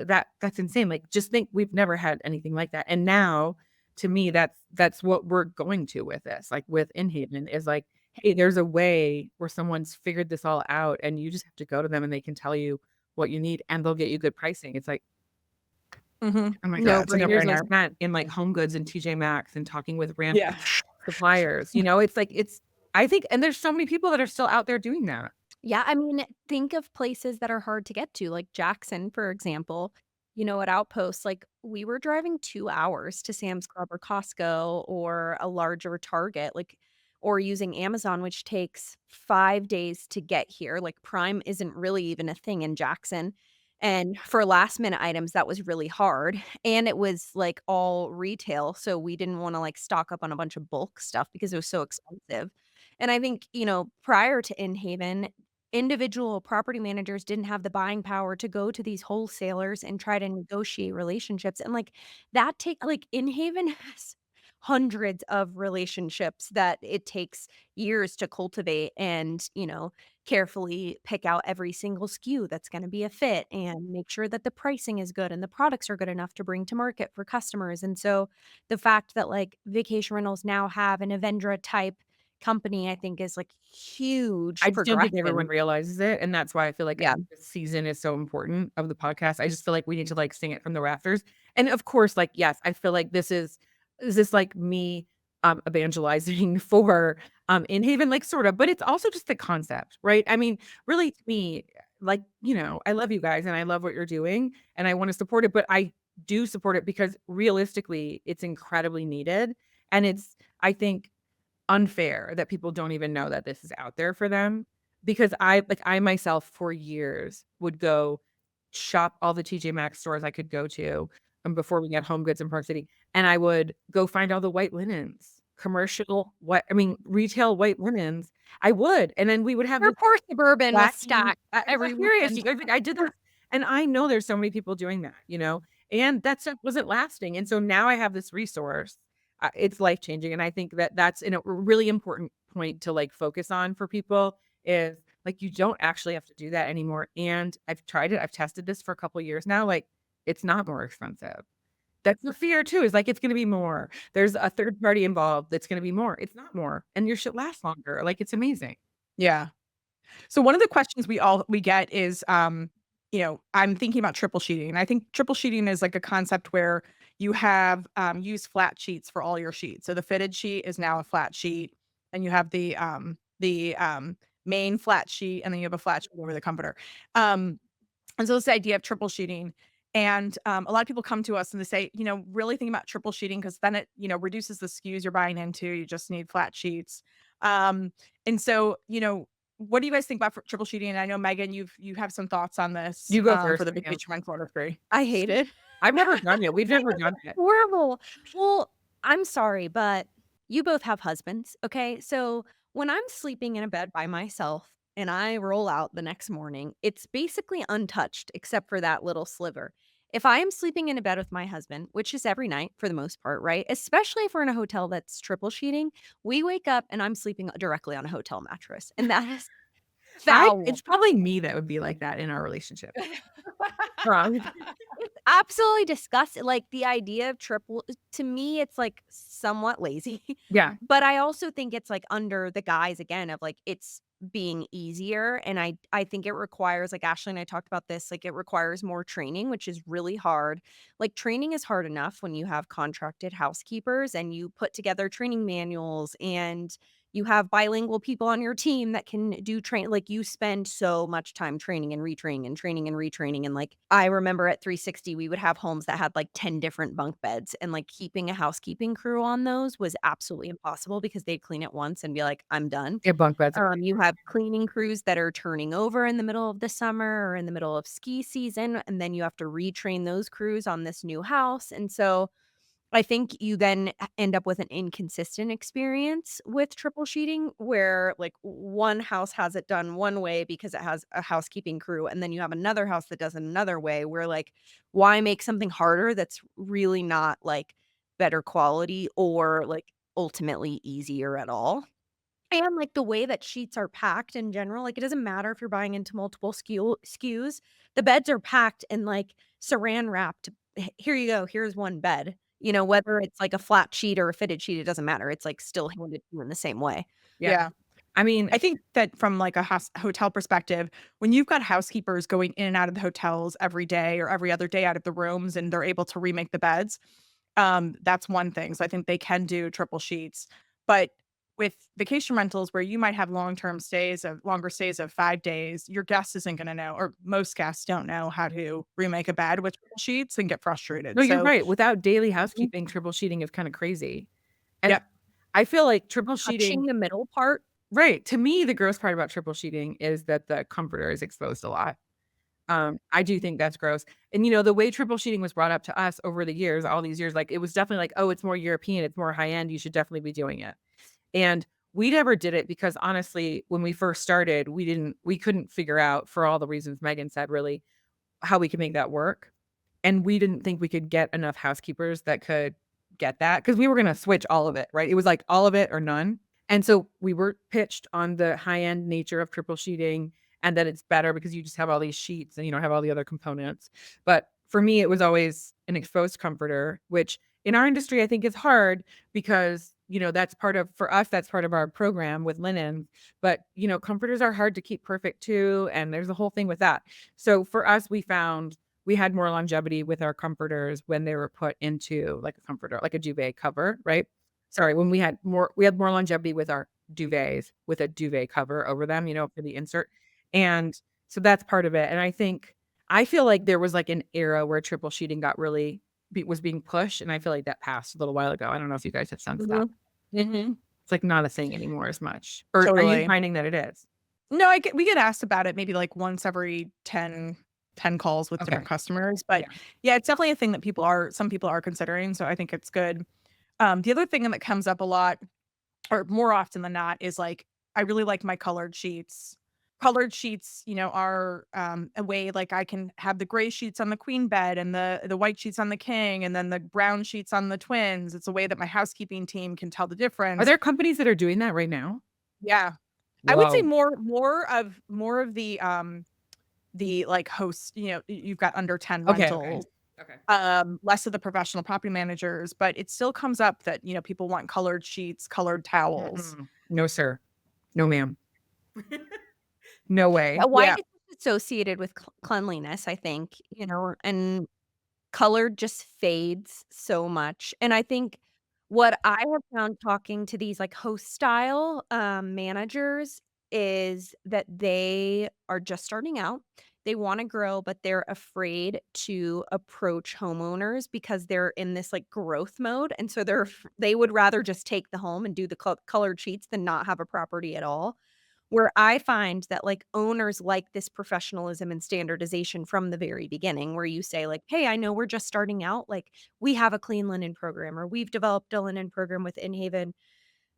that's insane. Like just think we've never had anything like that. And now to me, that's what we're going to with this, like with Inhaven is like, hey, there's a way where someone's figured this all out and you just have to go to them and they can tell you what you need and they'll get you good pricing. It's like, oh my Yeah, God, it's a 3 years I no-brainer. spent in like Home Goods and TJ Maxx and talking with random Yeah. suppliers. It's like, I think, and there's so many people that are still out there doing that. Yeah, I mean, think of places that are hard to get to, like Jackson, for example. At Outpost, like we were driving 2 hours to Sam's Club or Costco or a larger Target, like, or using Amazon, which takes 5 days to get here. Like Prime isn't really even a thing in Jackson. And for last minute items, that was really hard. And it was like all retail. So we didn't want to like stock up on a bunch of bulk stuff because it was so expensive. And I think, prior to Inhaven, individual property managers didn't have the buying power to go to these wholesalers and try to negotiate relationships. And like that take like Inhaven has hundreds of relationships that it takes years to cultivate and, carefully pick out every single SKU that's going to be a fit and make sure that the pricing is good and the products are good enough to bring to market for customers. And so the fact that like vacation rentals now have an Avendra type company, I think is like huge I just don't think everyone progression. realizes it. And that's why I feel like I Yeah. think this season is so important of the podcast. I just feel like we need to like sing it from the rafters. And of course, like, yes, I feel like this is this like me evangelizing for Inhaven, like sort of, but it's also just the concept, right? I mean, really to me, like, I love you guys and I love what you're doing and I want to support it, but I do support it because realistically it's incredibly needed. And it's, I think, unfair that people don't even know that this is out there for them, because I myself for years would go shop all the TJ Maxx stores I could go to, before we got Home Goods in Park City, and I would go find all the white linens, retail white linens. I would, and then we would have Your this poor Suburban was wacky stacked every serious. weekend. You guys, like, I did that, and I know there's so many people doing that, and that stuff wasn't lasting, and so now I have this resource. It's life-changing, and I think that that's a really important point to, like, focus on for people is, like, you don't actually have to do that anymore, and I've tried it. I've tested this for a couple years now, like, it's not more expensive. That's the fear too, is like, it's gonna be more. There's a third party involved that's gonna be more. It's not more, and your shit lasts longer. Like, it's amazing. Yeah. So one of the questions we get is, I'm thinking about triple sheeting, and I think triple sheeting is like a concept where you have used flat sheets for all your sheets. So the fitted sheet is now a flat sheet, and you have the main flat sheet, and then you have a flat sheet over the comforter. And so it's the idea of triple sheeting. And a lot of people come to us and they say, really think about triple sheeting because then it, reduces the SKUs you're buying into. You just need flat sheets. And so, what do you guys think about triple sheeting? And I know Meaghan, you have some thoughts on this. You go first, for the Meaghan. vacation rental industry. I hate it. I've never done it. We've never done it. Horrible. Well, I'm sorry, but you both have husbands, okay? So when I'm sleeping in a bed by myself and I roll out the next morning, it's basically untouched except for that little sliver. If I am sleeping in a bed with my husband, which is every night for the most part, right? Especially if we're in a hotel that's triple sheeting, we wake up and I'm sleeping directly on a hotel mattress. And that is foul. It's probably me that would be like that in our relationship. Wrong. It's absolutely disgusting. Like the idea of triple, to me, it's like somewhat lazy. Yeah. But I also think it's like under the guise again of like it's being easier. And I think it requires, like Ashley and I talked about this, like it requires more training, which is really hard. Like training is hard enough when you have contracted housekeepers and you put together training manuals and you have bilingual people on your team that can do train. Like you spend so much time training and retraining and training and retraining. And like I remember at 360, we would have homes that had like 10 different bunk beds, and like keeping a housekeeping crew on those was absolutely impossible because they'd clean it once and be like, I'm done. Yeah, bunk beds. You have cleaning crews that are turning over in the middle of the summer or in the middle of ski season, and then you have to retrain those crews on this new house. And so I think you then end up with an inconsistent experience with triple sheeting where like one house has it done one way because it has a housekeeping crew, and then you have another house that does it another way where like why make something harder that's really not like better quality or like ultimately easier at all. And like the way that sheets are packed in general, like it doesn't matter if you're buying into multiple SKUs, the beds are packed and like saran wrapped. Here you go. Here's one bed. Whether it's like a flat sheet or a fitted sheet, it doesn't matter. It's like still handed to you in the same way. Yeah. I mean, I think that from like a hotel perspective, when you've got housekeepers going in and out of the hotels every day or every other day out of the rooms and they're able to remake the beds, that's one thing. So I think they can do triple sheets. But with vacation rentals where you might have longer stays of 5 days, your guest isn't going to know, or most guests don't know how to remake a bed with triple sheets and get frustrated. no, you're So right. Without daily housekeeping, triple sheeting is kind of crazy. And Yep. I feel like triple Touching sheeting, the middle part. right. To me, the gross part about triple sheeting is that the comforter is exposed a lot. I do think that's gross. And the way triple sheeting was brought up to us over the years, all these years, like it was definitely like, oh, it's more European, it's more high end, you should definitely be doing it. And we never did it because honestly, when we first started, we couldn't figure out, for all the reasons Meaghan said, really how we could make that work. And we didn't think we could get enough housekeepers that could get that because we were going to switch all of it, right? It was like all of it or none. And so we were pitched on the high end nature of triple sheeting and that it's better because you just have all these sheets and you don't have all the other components. But for me, it was always an exposed comforter, which in our industry, I think is hard because, for us, that's part of our program with linen. But, comforters are hard to keep perfect too. And there's a whole thing with that. So for us, we found we had more longevity with our comforters when they were put into like a comforter, like a duvet cover, right? Sorry, when we had more longevity with our duvets with a duvet cover over them, for the insert. And so that's part of it. And I feel like there was like an era where triple sheeting was being pushed. And I feel like that passed a little while ago. I don't know if you guys have sensed that. It's like not a thing anymore as much. Or are Totally. you finding that it is? No, we get asked about it maybe like once every 10 10 calls with different Okay. customers. But Yeah. yeah, it's definitely a thing that some people are considering. So I think it's good. The other thing that comes up a lot, or more often than not, is like, I really like my colored sheets. Colored sheets, are a way, like, I can have the gray sheets on the queen bed and the white sheets on the king, and then the brown sheets on the twins. It's a way that my housekeeping team can tell the Are difference. there companies that are doing that right now? Yeah. I would say Whoa. more of the like hosts, you've got under 10 Okay. Okay. rentals, Okay. less of the professional property managers, but it still comes up that, people want colored sheets, colored towels. No, sir. No, ma'am. No way. White Yeah. is associated with cleanliness, I think, and color just fades so much. And I think what I have found talking to these like host style managers is that they are just starting out. They want to grow, but they're afraid to approach homeowners because they're in this like growth mode. And so they would rather just take the home and do the colored sheets than not have a property at all. Where I find that, like, owners like this professionalism and standardization from the very beginning, where you say, like, "Hey, I know we're just starting out, like, we have a clean linen program, or we've developed a linen program with Inhaven,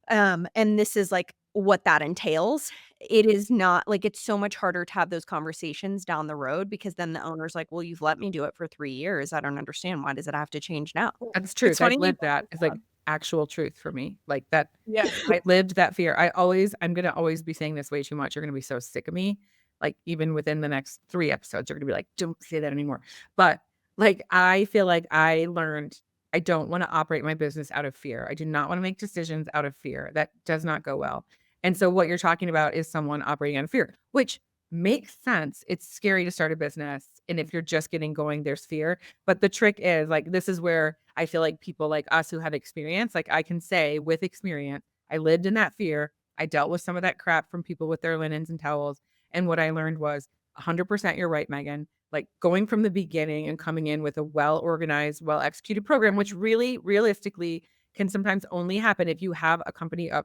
and this is, like, what that entails." It is not like, it's so much harder to have those conversations down the road because then the owner's like, "Well, you've let me do it for 3 years. I don't understand. Why does it have to change now?" That's It's truth. I've funny you lived that. It's like actual truth for me. Like that. Yeah. I lived that fear. I'm gonna always be saying this way too much. You're gonna be so sick of me. Like even within the next 3 episodes, you're gonna be like, don't say that anymore. But like I feel like I learned I don't want to operate my business out of fear. I do not want to make decisions out of fear. That does not go well. And so what you're talking about is someone operating out of fear, which makes sense. It's scary to start a business. And if you're just getting going, there's fear. But the trick is like, this is where I feel like people like us who have experience, like I can say with experience, I lived in that fear. I dealt with some of that crap from people with their linens and towels. And what I learned was 100% you're right, Meaghan. Like going from the beginning and coming in with a well organized, well executed program, which really realistically can sometimes only happen if you have a company, a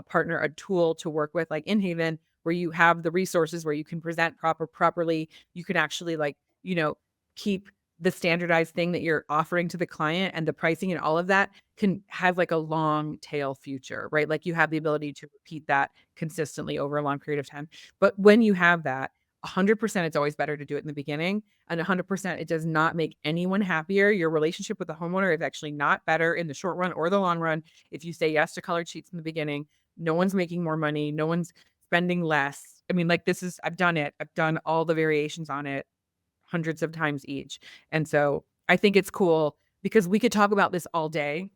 partner, a tool to work with, like Inhaven, where you have the resources where you can present properly. You can actually like, keep the standardized thing that you're offering to the client, and the pricing and all of that can have like a long tail future, right? Like you have the ability to repeat that consistently over a long period of time. But when you have that, 100% it's always better to do it in the beginning, and 100% it does not make anyone happier. Your relationship with the homeowner is actually not better in the short run or the long run if you say yes to colored sheets in the beginning. No one's making more money. No one's spending less. I mean, like I've done it. I've done all the variations on it hundreds of times each. And so I think it's cool because we could talk about this all day,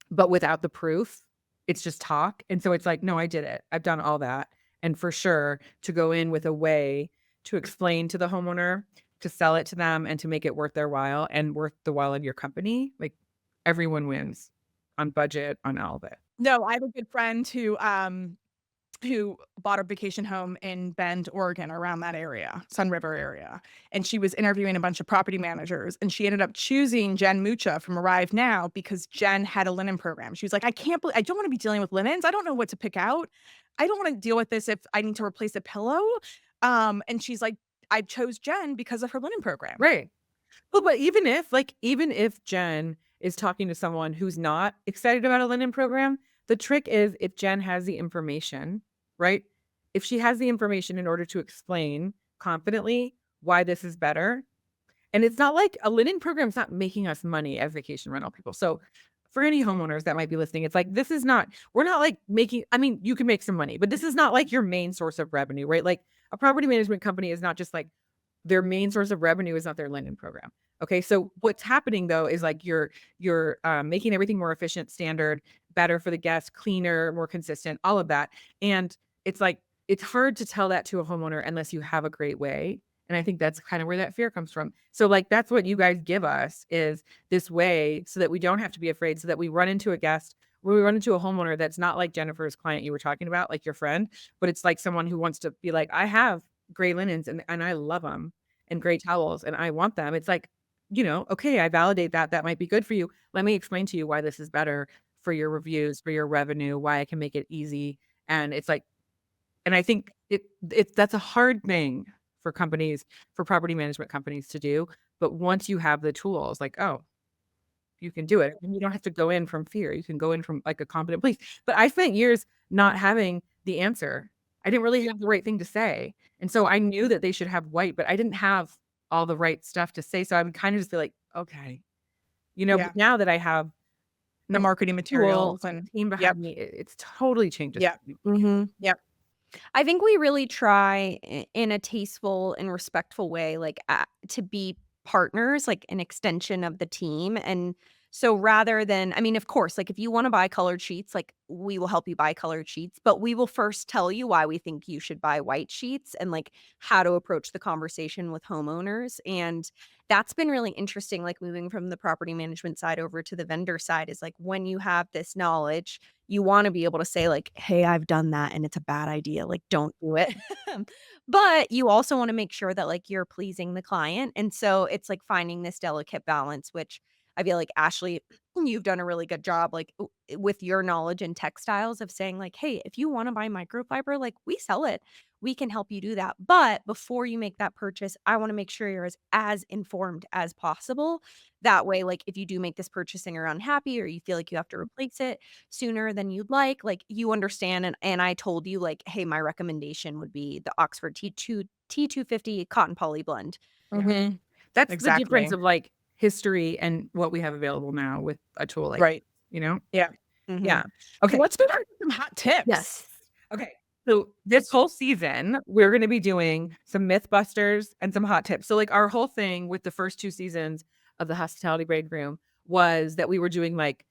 but without the proof, it's just talk. And so it's like, no, I did it. I've done all that. And for sure, to go in with a way to explain to the homeowner, to sell it to them, and to make it worth their while and worth the while of your company, like everyone wins on budget, on all of it. No, I have a good friend who bought a vacation home in Bend, Oregon, around that area, Sun River area. And she was interviewing a bunch of property managers, and she ended up choosing Jen Mucha from Arrive Now because Jen had a linen program. She was like, I don't want to be dealing with linens. I don't know what to pick out. I don't want to deal with this if I need to replace a pillow. And she's like, I chose Jen because of her linen program. Right. Well, but even if Jen is talking to someone who's not excited about a linen program, the trick is if Jen has the information, right? If she has the information in order to explain confidently why this is better. And it's not like a linen program is not making us money as vacation rental people. So for any homeowners that might be listening, it's like, we're not like making, I mean, you can make some money, but this is not like your main source of revenue, right? Like a property management company is not just like their main source of revenue is not their linen program. Okay. So what's happening though is like you're making everything more efficient, standard, better for the guest, cleaner, more consistent, all of that. And it's like, it's hard to tell that to a homeowner unless you have a great way. And I think that's kind of where that fear comes from. So like, that's what you guys give us is this way so that we don't have to be afraid, so that we run into a guest, where we run into a homeowner that's not like Jennifer's client you were talking about, like your friend, but it's like someone who wants to be like, I have gray linens and I love them, and gray towels and I want them. It's like, okay, I validate that. That might be good for you. Let me explain to you why this is better for your reviews, for your revenue, why I can make it easy. And it's like, and I think that's a hard thing for companies, for property management companies to do. But once you have the tools, like, oh, you can do it. And you don't have to go in from fear. You can go in from like a confident place. But I spent years not having the answer. I didn't really have the right thing to say. And so I knew that they should have white, but I didn't have all the right stuff to say. So I would kind of just be like, okay, Yeah. but now that I have The marketing materials tools and and team behind me, it's totally changed. yeah. Mm-hmm. Yep. I think we really try in a tasteful and respectful way, like to be partners, like an extension of the team. And so rather than, I mean, of course, like if you want to buy colored sheets, like we will help you buy colored sheets, but we will first tell you why we think you should buy white sheets and like how to approach the conversation with homeowners. And that's been really interesting, like moving from the property management side over to the vendor side is like when you have this knowledge, you want to be able to say like, hey, I've done that and it's a bad idea. Like, don't do it. But you also want to make sure that like you're pleasing the client. And so it's like finding this delicate balance, which I feel like Ashley, you've done a really good job, like with your knowledge in textiles of saying like, hey, if you want to buy microfiber, like we sell it. We can help you do that. But before you make that purchase, I want to make sure you're as informed as possible. That way, like if you do make this purchase and you're unhappy or you feel like you have to replace it sooner than you'd like you understand. And I told you like, hey, my recommendation would be the Oxford T250 cotton poly blend. Mm-hmm. That's Exactly. the difference of like history and what we have available now with a tool like, Right. Yeah. Mm-hmm. Yeah. So Okay. let's move on to some hot tips. Yes. Okay. So this whole season, we're going to be doing some MythBusters and some hot tips. So like our whole thing with the first 2 seasons of the Hospitality Break Room was that we were doing like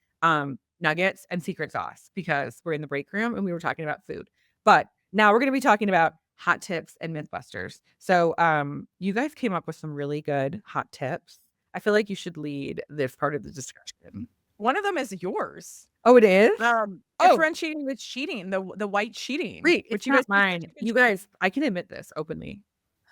nuggets and secret sauce because we're in the break room and we were talking about food. But now we're going to be talking about hot tips and MythBusters. So you guys came up with some really good hot tips. I feel like you should lead this part of the discussion. One of them is yours. Oh, it is? Differentiating with sheeting, the white sheeting. Great. Which It's you not guys did such a mine. good You job. guys, I can admit this openly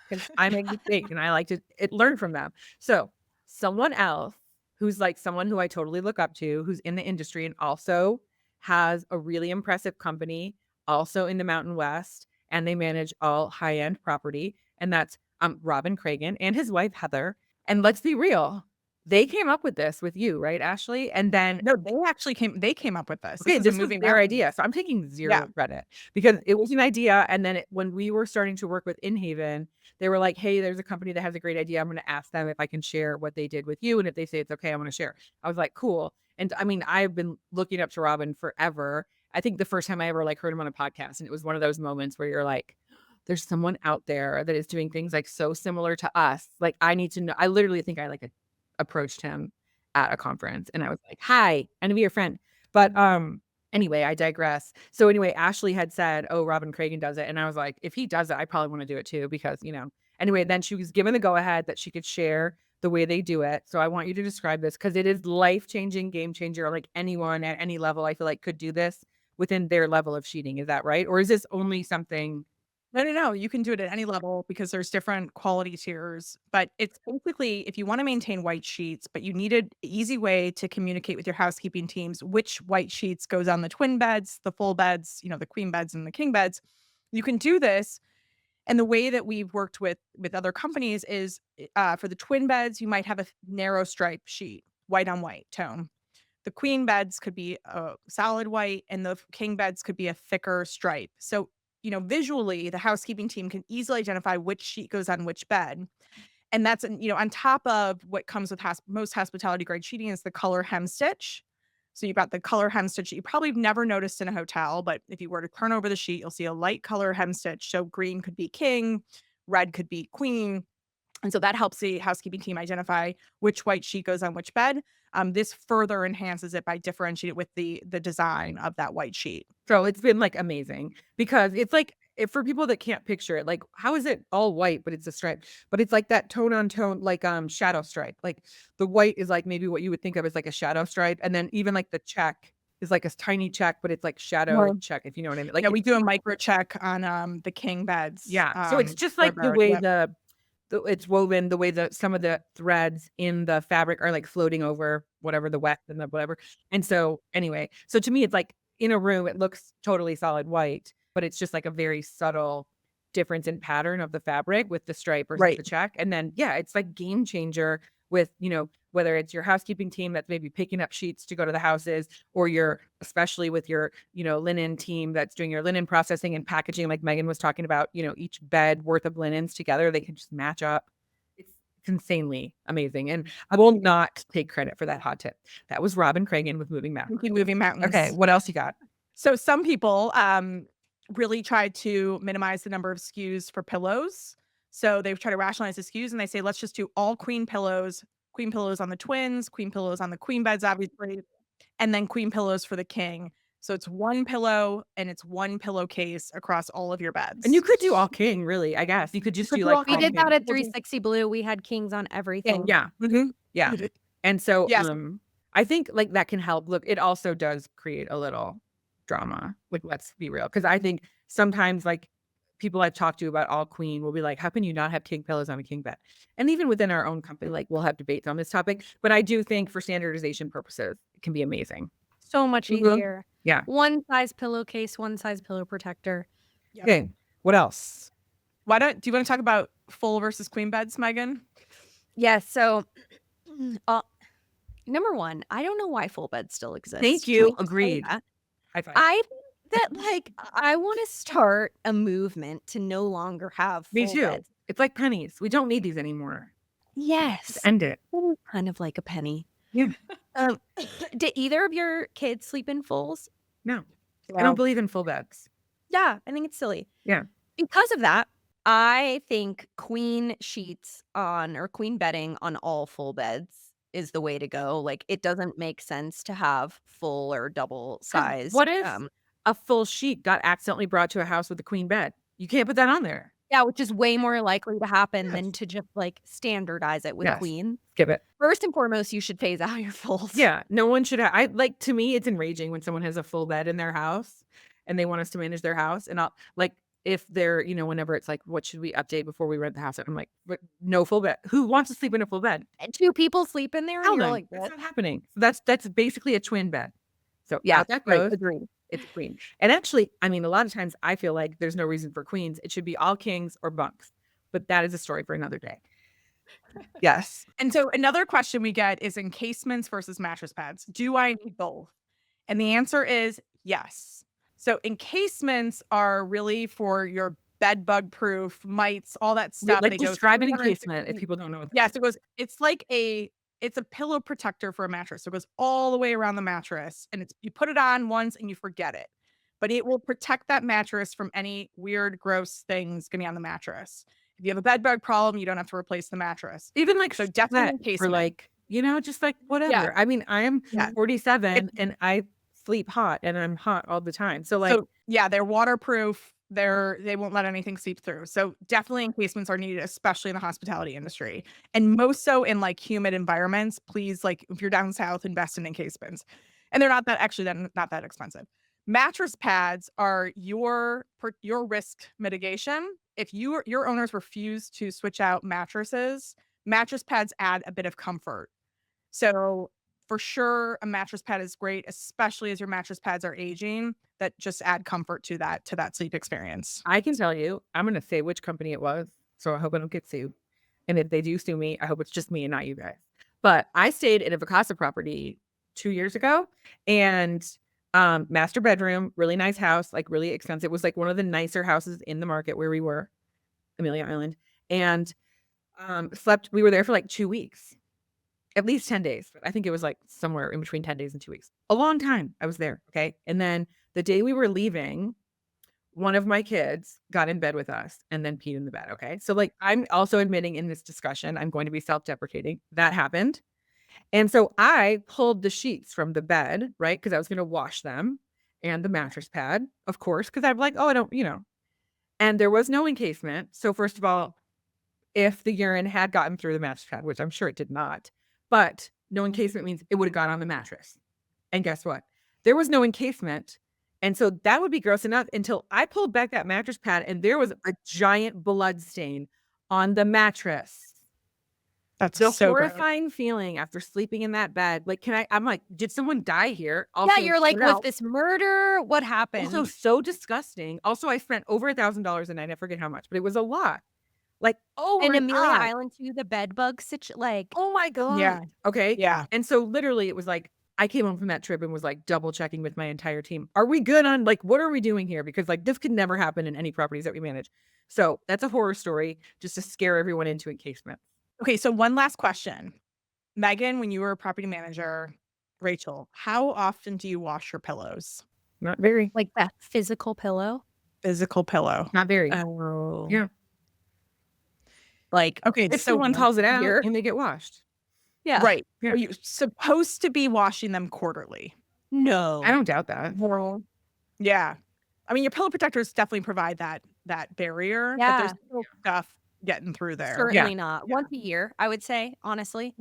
because I make mistakes and I like to learn from them. So someone else who's like someone who I totally look up to, who's in the industry and also has a really impressive company, also in the Mountain West, and they manage all high-end property. And that's Robin Cragen and his wife, Heather. And let's be real, they came up with this with you, right, Ashley? And then No, they came up with this. okay, This this is was moving their mountains. idea. So I'm taking zero Yeah. credit because it was an idea. And then when we were starting to work with Inhaven, they were like, hey, there's a company that has a great idea. I'm going to ask them if I can share what they did with you. And if they say it's okay, I'm going to share. I was like, cool. And I mean, I've been looking up to Robin forever. I think the first time I ever like heard him on a podcast, and it was one of those moments where you're like, there's someone out there that is doing things like so similar to us. Like I need to know. I literally think I like approached him at a conference and I was like, hi, I'm gonna be your friend. But anyway, I digress. So anyway, Ashley had said, oh, Robin Cragen does it. And I was like, if he does it, I probably want to do it too, because anyway, then she was given the go ahead that she could share the way they do it. So I want you to describe this because it is life-changing, game changer. Like anyone at any level, I feel like could do this within their level of sheeting. Is that right? Or is this only something? No. You can do it at any level because there's different quality tiers. But it's basically if you want to maintain white sheets, but you need an easy way to communicate with your housekeeping teams which white sheets goes on the twin beds, the full beds, the queen beds and the king beds. You can do this. And the way that we've worked with other companies is for the twin beds, you might have a narrow stripe sheet, white on white tone. The queen beds could be a solid white and the king beds could be a thicker stripe. So, visually, the housekeeping team can easily identify which sheet goes on which bed. And that's, on top of what comes with most hospitality grade sheeting is the color hem stitch. So you've got the color hem stitch that you probably never noticed in a hotel, but if you were to turn over the sheet, you'll see a light color hem stitch. So green could be king, red could be queen. And so that helps the housekeeping team identify which white sheet goes on which bed. This further enhances it by differentiating it with the design of that white sheet. So it's been like amazing because it's like for people that can't picture it, like how is it all white, but it's a stripe, but it's like that tone on tone, like shadow stripe. Like the white is like maybe what you would think of as like a shadow stripe. And then even like the check is like a tiny check, but it's like shadow check, if you know what I mean. Like we do a micro check on the king beds. So it's just like the way it's woven, the way that some of the threads in the fabric are like floating over whatever the weft and the whatever. And so anyway, so to me, it's like in a room, it looks totally solid white, but it's just like a very subtle difference in pattern of the fabric with the stripe versus Right. the check. And then, yeah, it's like game changer with, whether it's your housekeeping team that's maybe picking up sheets to go to the houses, or especially with your, linen team that's doing your linen processing and packaging, like Meaghan was talking about, each bed worth of linens together, they can just match up. It's insanely amazing. And I will not take credit for that hot tip. That was Robin Cragen with Moving Mountains. Moving Mountains. Okay, what else you got? So some people really try to minimize the number of SKUs for pillows. So they try to rationalize the SKUs and they say, let's just do all queen pillows on the twins, queen pillows on the queen beds, obviously, and then queen pillows for the king. So it's one pillow and it's one pillowcase across all of your beds. And you could do all king, really, I guess. You could just do like We all did king. that at 360 Blue. We had kings on everything. Yeah. Yeah. And so Yes. I think like that can help. Look, it also does create a little drama. Like, let's be real. Because I think sometimes like people I've talked to about all queen will be like, how can you not have king pillows on a king bed? And even within our own company, like we'll have debates on this topic. But I do think for standardization purposes, it can be amazing. So much easier. Yeah. One size pillowcase, one size pillow protector. Yep. Okay. What else? Do you want to talk about full versus queen beds, Meaghan? Yes. So, number one, I don't know why full beds still exist. Thank Can you. we just say Agreed. that? High five. I think that I want to start a movement to no longer have Me full too. beds. It's like pennies. We don't need these anymore. Yes. Just end it. Kind of like a penny. Yeah. Did either of your kids sleep in fulls? No. I don't believe in full beds. Yeah, I think it's silly. Yeah. Because of that, I think queen sheets on or queen bedding on all full beds is the way to go. Like, it doesn't make sense to have full or double size. What if a full sheet got accidentally brought to a house with a queen bed? You can't put that on there. Yeah, which is way more likely to happen than to just like standardize it with Yes. queen. Skip it. First and foremost, you should phase out your fulls. Yeah. No one should have. To me, it's enraging when someone has a full bed in their house and they want us to manage their house. And I'll like, if they're, whenever it's like, what should we update before we rent the house? I'm like, no full bed. Who wants to sleep in a full bed? And two people sleep in there, Tell and you're them. like, That's what? not happening. So that's basically a twin bed. So Yeah, out that right, goes. agreed. It's queen. And actually, I mean, a lot of times I feel like there's no reason for queens. It should be all kings or bunks. But that is a story for another day. Yes. And so another question we get is encasements versus mattress pads. Do I need both? And the answer is yes. So encasements are really for your bed bug proof, mites, all that stuff. Like They go describe an 360 encasement if people don't know what Yes, it's like it's a pillow protector for a mattress. So it goes all the way around the mattress and you put it on once and you forget it. But it will protect that mattress from any weird, gross things getting on the mattress. If you have a bed bug problem, you don't have to replace the mattress. even like So definitely for encasement. like, just like whatever. Yeah. I mean, I am Yeah. 47 and I sleep hot and I'm hot all the time. So like, So yeah, they're waterproof. They won't let anything seep through. So definitely encasements are needed, especially in the hospitality industry. And most so in like humid environments. Please, like if you're down south, invest in encasements. And they're not that expensive. Mattress pads are your risk mitigation. If your owners refuse to switch out mattresses, mattress pads add a bit of comfort. So for sure, a mattress pad is great, especially as your mattress pads are aging, that just add comfort to that sleep experience. I can tell you, I'm going to say which company it was. So I hope I don't get sued. And if they do sue me, I hope it's just me and not you guys. But I stayed in a Vacasa property 2 years ago and master bedroom, really nice house, like really expensive. It was like one of the nicer houses in the market where we were, Amelia Island. And we were there for like 2 weeks, at least 10 days. But I think it was like somewhere in between 10 days and 2 weeks. A long time I was there. Okay. And then the day we were leaving, one of my kids got in bed with us and then peed in the bed. Okay. So like, I'm also admitting in this discussion, I'm going to be self-deprecating. That happened. And so I pulled the sheets from the bed, right? Because I was going to wash them and the mattress pad, of course, because I'm like, oh, I don't, and there was no encasement. So first of all, if the urine had gotten through the mattress pad, which I'm sure it did not, but no encasement means it would have gone on the mattress. And guess what? There was no encasement. And so that would be gross enough until I pulled back that mattress pad and there was a giant blood stain on the mattress. That's The so gross. horrifying feeling after sleeping in that bed, like, I'm like, "Did someone die here?" Yeah, Also, you're like, no. was this murder? What happened? Also so disgusting. Also, I spent over $1,000 a night, I forget how much, but it was a lot. Like, oh And my Amelia god. Island too, the bed bug like Oh my Yeah. god. Okay. Yeah. And so literally it was like, I came home from that trip and was like double checking with my entire team. Are we good on like, what are we doing here? Because like this could never happen in any properties that we manage. So that's a horror story just to scare everyone into encasement. Okay, so one last question. Meaghan, when you were a property manager, Rachel, how often do you wash your pillows? Not very. like that physical pillow. Physical pillow. Not very. Oh. Yeah. Like, okay, If so someone calls it out here. and they get washed. Yeah. right. Yeah. Are you supposed to be washing them quarterly? No. I don't doubt that. Yeah. I mean, your pillow protectors definitely provide that barrier, but Yeah. there's still stuff getting through there. Certainly not. Once a year, I would say, honestly.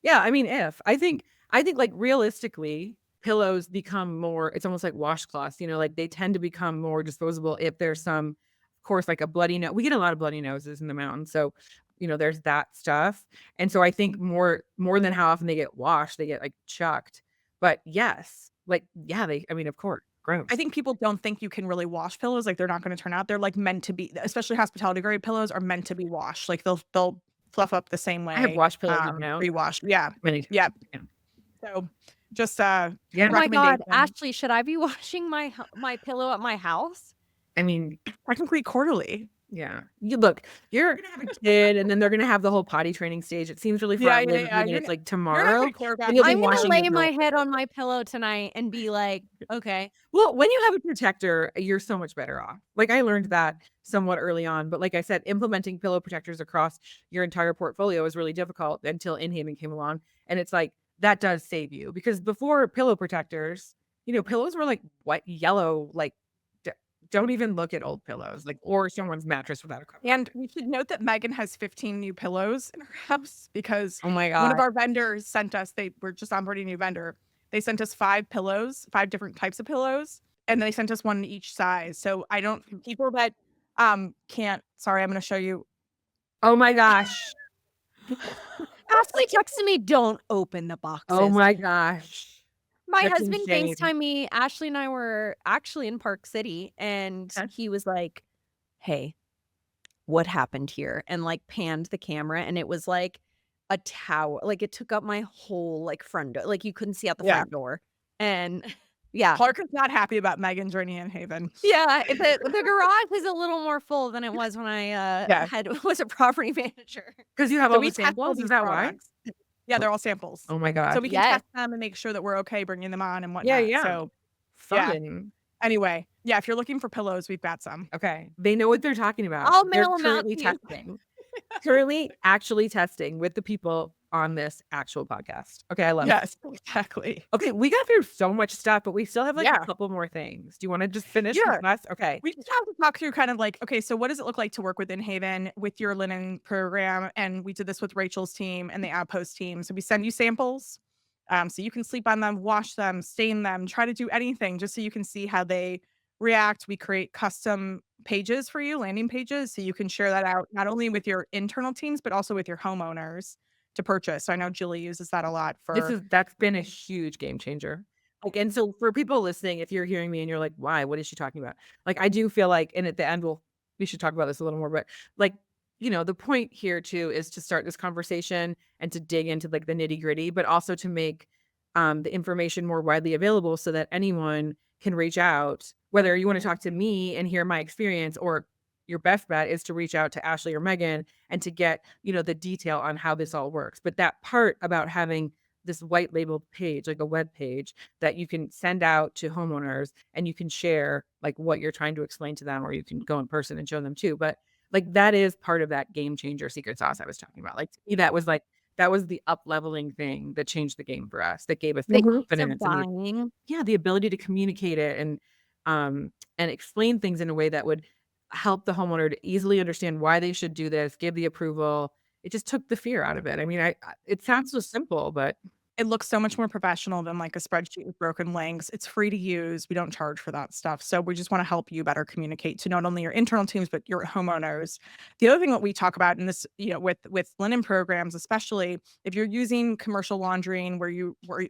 Yeah, I mean, I think like realistically, pillows become more, it's almost like washcloths, like they tend to become more disposable if there's some, of course, like a bloody nose. We get a lot of bloody noses in the mountains. So, there's that stuff. And so I think more than how often they get washed, they get like chucked. But yes, like, yeah, I mean, of course, gross. I think people don't think you can really wash pillows. Like they're not going to turn out. They're like meant to be, especially hospitality grade pillows are meant to be washed. Like they'll fluff up the same way. I have washed pillows in now. Pre-washed. Yeah. Many times. Yep. Yeah. So just Yeah. Oh my God, recommendation. Ashley, should I be washing my pillow at my house? I mean, Technically quarterly. yeah. You're gonna have a kid and then they're gonna have the whole potty training stage. It seems really far Yeah, away, yeah, but yeah. even You're it's not- like You're not tomorrow. gonna quarterback. and you'll be I'm gonna washing lay your my pillow. head on my pillow tonight and be like, okay. Well, when you have a protector, you're so much better off. Like I learned that somewhat early on, but like I said, implementing pillow protectors across your entire portfolio is really difficult until Inhaven came along. And it's like that does save you because before pillow protectors, pillows were like white, yellow, like don't even look at old pillows, like or someone's mattress without a cover. And we should note that Meaghan has 15 new pillows in her house because Oh my one of god. our vendors sent us, they were just onboarding a new vendor. They sent us 5 pillows, 5 different types of pillows, and they sent us one in each size. So I don't, people that can't, sorry, I'm going to show you. Oh my gosh. Ashley texted me, don't open the boxes. Oh my gosh. My That's husband insane. FaceTimed me. Ashley and I were actually in Park City, and Okay. he was like, hey, what happened here? And like panned the camera, and it was like a tower. Like it took up my whole like front door. Like you couldn't see out the Yeah. front door. And yeah. Clark is not happy about Meaghan joining Inhaven. Yeah, the garage is a little more full than it was when I was a property manager. Because you have So all we the test all samples, these is that products. Yeah, they're all samples. why? Oh my god. So we can Yes. test them and make sure that we're okay bringing them on and whatnot. Yeah, yeah. So yeah. Fun. Anyway, yeah, if you're looking for pillows, we've got some. Okay. They know what they're talking about. I'll They're mail 'em out currently to you. testing. Currently actually testing with the people on this actual podcast. Okay, I love it. Yes, exactly. Okay, we got through so much stuff, but we still have like Yeah. a couple more things. Do you want to just finish Sure. this last? Okay. We just have to talk through kind of like, okay, so what does it look like to work with Inhaven with your linen program? And we did this with Rachel's team and the Outpost team. So we send you samples. So you can sleep on them, wash them, stain them, try to do anything just so you can see how they react. We create custom pages for you, landing pages, so you can share that out not only with your internal teams, but also with your homeowners to purchase. So I know Julie uses that a lot for That's been a huge game changer. Like, and so for people listening, if you're hearing me and you're like, why? What is she talking about? Like, I do feel like, and at the end, we should talk about this a little more, but like, the point here too is to start this conversation and to dig into like the nitty gritty, but also to make the information more widely available so that anyone can reach out, whether you want to talk to me and hear my experience, or your best bet is to reach out to Ashley or Meaghan and to get, the detail on how this all works. But that part about having this white labeled page, like a web page that you can send out to homeowners and you can share like what you're trying to explain to them, or you can go in person and show them too. But like that is part of that game changer secret sauce I was talking about. Like to me, that was the up leveling thing that changed the game for us, that gave us the The ease of confidence and buying. the ability to communicate it and explain things in a way that would help the homeowner to easily understand why they should do this, give the approval. It just took the fear out of it. I mean, it sounds so simple, but It looks so much more professional than like a spreadsheet with broken links. It's free to use. We don't charge for that stuff. So we just want to help you better communicate to not only your internal teams, but your homeowners. The other thing that we talk about in this, with linen programs, especially if you're using commercial laundering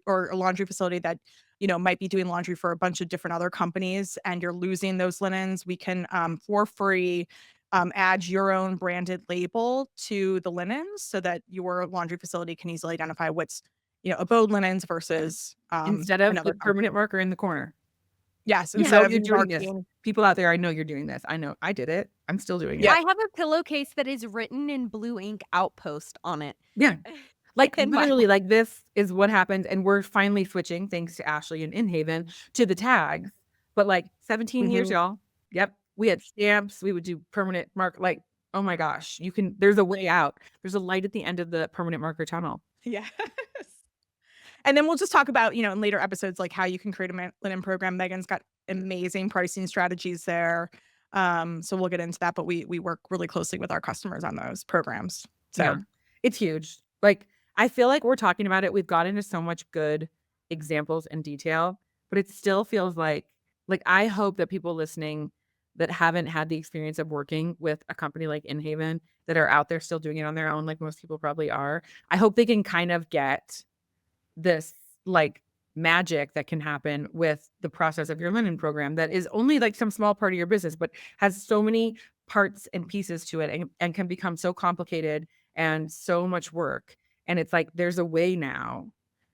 or a laundry facility that, might be doing laundry for a bunch of different other companies and you're losing those linens, we can, for free, add your own branded label to the linens so that your laundry facility can easily identify what's Abode linens versus Instead of another the permanent company. marker in the corner. Yes, You instead know of you're doing this. marking. People out there, I know you're doing this. I know I did it. I'm still doing it. I have a pillowcase that is written in blue ink outpost on it. Yeah. Like And literally, like this is what happened. And we're finally switching, thanks to Ashley and Inhaven, to the tags. But like 17 years, y'all. Yep. We had stamps. We would do permanent mark. Like, oh my gosh, there's a way out. There's a light at the end of the permanent marker tunnel. Yes. And then we'll just talk about, in later episodes, like how you can create a linen program. Meaghan's got amazing pricing strategies there. So we'll get into that, but we work really closely with our customers on those programs. So yeah, it's huge. Like, I feel like we're talking about it. We've got into so much good examples and detail, but it still feels like I hope that people listening that haven't had the experience of working with a company like Inhaven, that are out there still doing it on their own, like most people probably are, I hope they can kind of get this like magic that can happen with the process of your linen program that is only like some small part of your business, but has so many parts and pieces to it and can become so complicated and so much work. And it's like, there's a way now.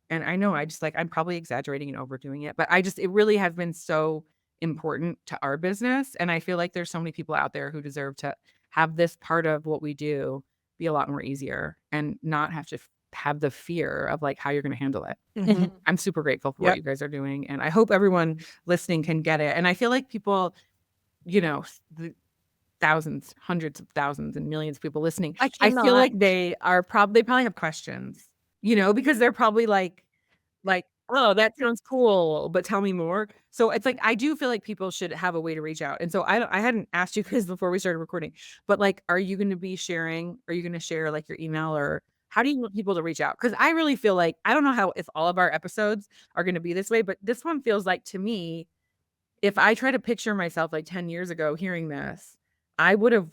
And I know I'm probably exaggerating and overdoing it, but it really has been so important to our business. And I feel like there's so many people out there who deserve to have this part of what we do be a lot more easier and not have to have the fear of like how you're going to handle it. I'm super grateful for what you guys are doing. And I hope everyone listening can get it. And I feel like people, the thousands, hundreds of thousands and millions of people listening, I feel like they probably have questions, because they're probably like, oh, that sounds cool, but tell me more. So it's like, I do feel like people should have a way to reach out. And so I hadn't asked you guys before we started recording, but like, are you going to share like your email, or how do you want people to reach out? Because I really feel like, I don't know if all of our episodes are going to be this way, but this one feels like, to me, if I try to picture myself like 10 years ago hearing this, I would have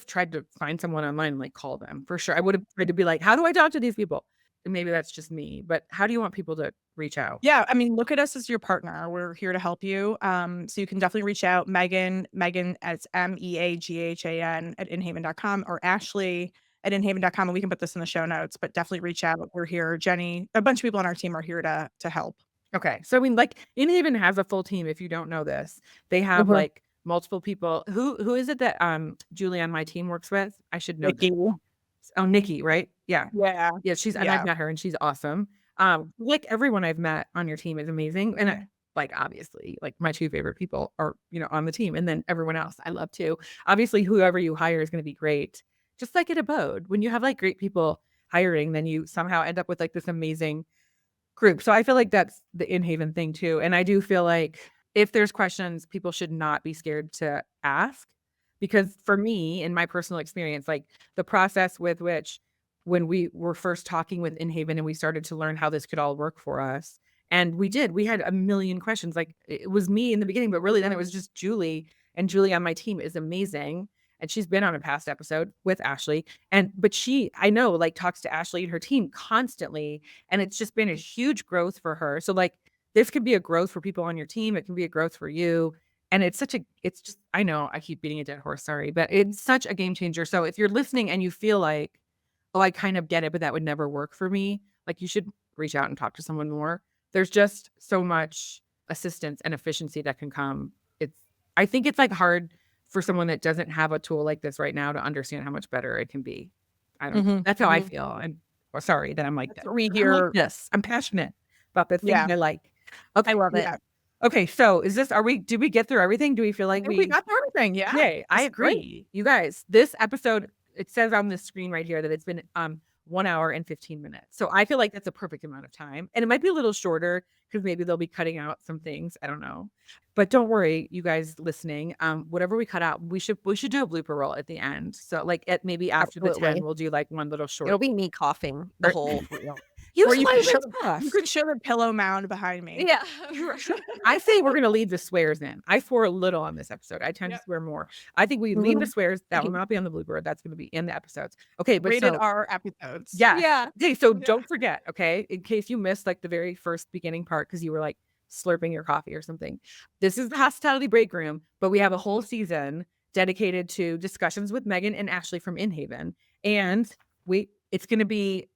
tried to find someone online and like call them for sure. I would have tried to be like, how do I talk to these people? And maybe that's just me, but how do you want people to reach out? Yeah, I mean, look at us as your partner. We're here to help you. So you can definitely reach out. Meaghan as MEAGHAN at Inhaven.com, or Ashley at Inhaven.com, and we can put this in the show notes, but definitely reach out. We're here. Jenny, a bunch of people on our team are here to help. Okay. So I mean, like, Inhaven has a full team. If you don't know this, they have like multiple people. Who is it that Julie on my team works with? I should know. Nikki. Oh, Nikki, right? Yeah. Yeah. And I've met her and she's awesome. Like everyone I've met on your team is amazing. And like, obviously, like my two favorite people are, on the team, and then everyone else I love too. Obviously, whoever you hire is going to be great. Just like at Abode, when you have like great people hiring, then you somehow end up with like this amazing group. So I feel like that's the Inhaven thing too. And I do feel like if there's questions, people should not be scared to ask. Because for me, in my personal experience, like the process with which, when we were first talking with Inhaven and we started to learn how this could all work for us, and we had a million questions. Like, it was me in the beginning, but really then it was just Julie, and Julie on my team is amazing. And she's been on a past episode with Ashley. But she, I know, like, talks to Ashley and her team constantly. And it's just been a huge growth for her. So like, this could be a growth for people on your team. It can be a growth for you. And it's just, I know I keep beating a dead horse, sorry, but it's such a game changer. So if you're listening and you feel like, oh, I kind of get it, but that would never work for me, like, you should reach out and talk to someone more. There's just so much assistance and efficiency that can come. I think it's like hard for someone that doesn't have a tool like this right now to understand how much better it can be. I don't know. That's how I feel. I'm sorry that I'm like that. I'm passionate about the things I like. Okay. I love it. Yeah. Okay, so did we get through everything? Do we feel like we got through everything? Yeah. Yay, I agree. Great. You guys, this episode, it says on the screen right here that it's been 1 hour and 15 minutes. So I feel like that's a perfect amount of time. And it might be a little shorter because maybe they'll be cutting out some things. I don't know. But don't worry, you guys listening. Whatever we cut out, we should do a blooper roll at the end. So like maybe after the 10, we'll do like one little short. It'll be me coughing the whole reel. You Or you can slightly show tough. you can show the pillow mound behind me. Yeah. I say we're gonna leave the swears in. I swore a little on this episode. I tend to Yep. swear more. I think we leave the swears. That will Okay. not be on the Bluebird. That's gonna be in the episodes. Okay, but Rated so R episodes. yes. Yeah. Okay, so Yeah. don't forget, okay, in case you missed like the very first beginning part because you were like slurping your coffee or something. This is the hospitality break room, but we have a whole season dedicated to discussions with Meaghan and Ashley from Inhaven. And it's gonna be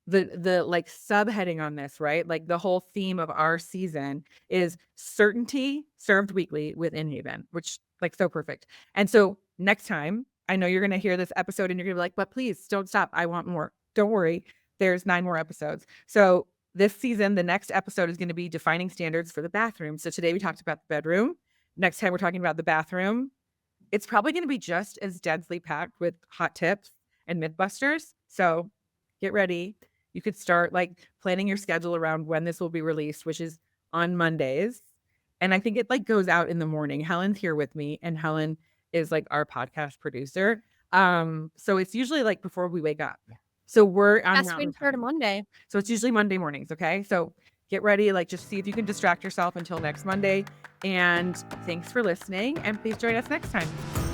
the like subheading on this, right? Like the whole theme of our season is certainty served weekly with Inhaven, which like so perfect. And so next time, I know you're gonna hear this episode and you're gonna be like, but please don't stop. I want more. Don't worry. There's 9 more episodes. So this season, the next episode is going to be defining standards for the bathroom. So today we talked about the bedroom. Next time we're talking about the bathroom. It's probably going to be just as densely packed with hot tips and MythBusters. So get ready. You could start like planning your schedule around when this will be released, which is on Mondays. And I think it like goes out in the morning. Helen's here with me, and Helen is like our podcast producer. So it's usually like before we wake up. So we're on Has to be start a Monday. So it's usually Monday mornings. Okay. So get ready. Like just see if you can distract yourself until next Monday. And thanks for listening. And please join us next time.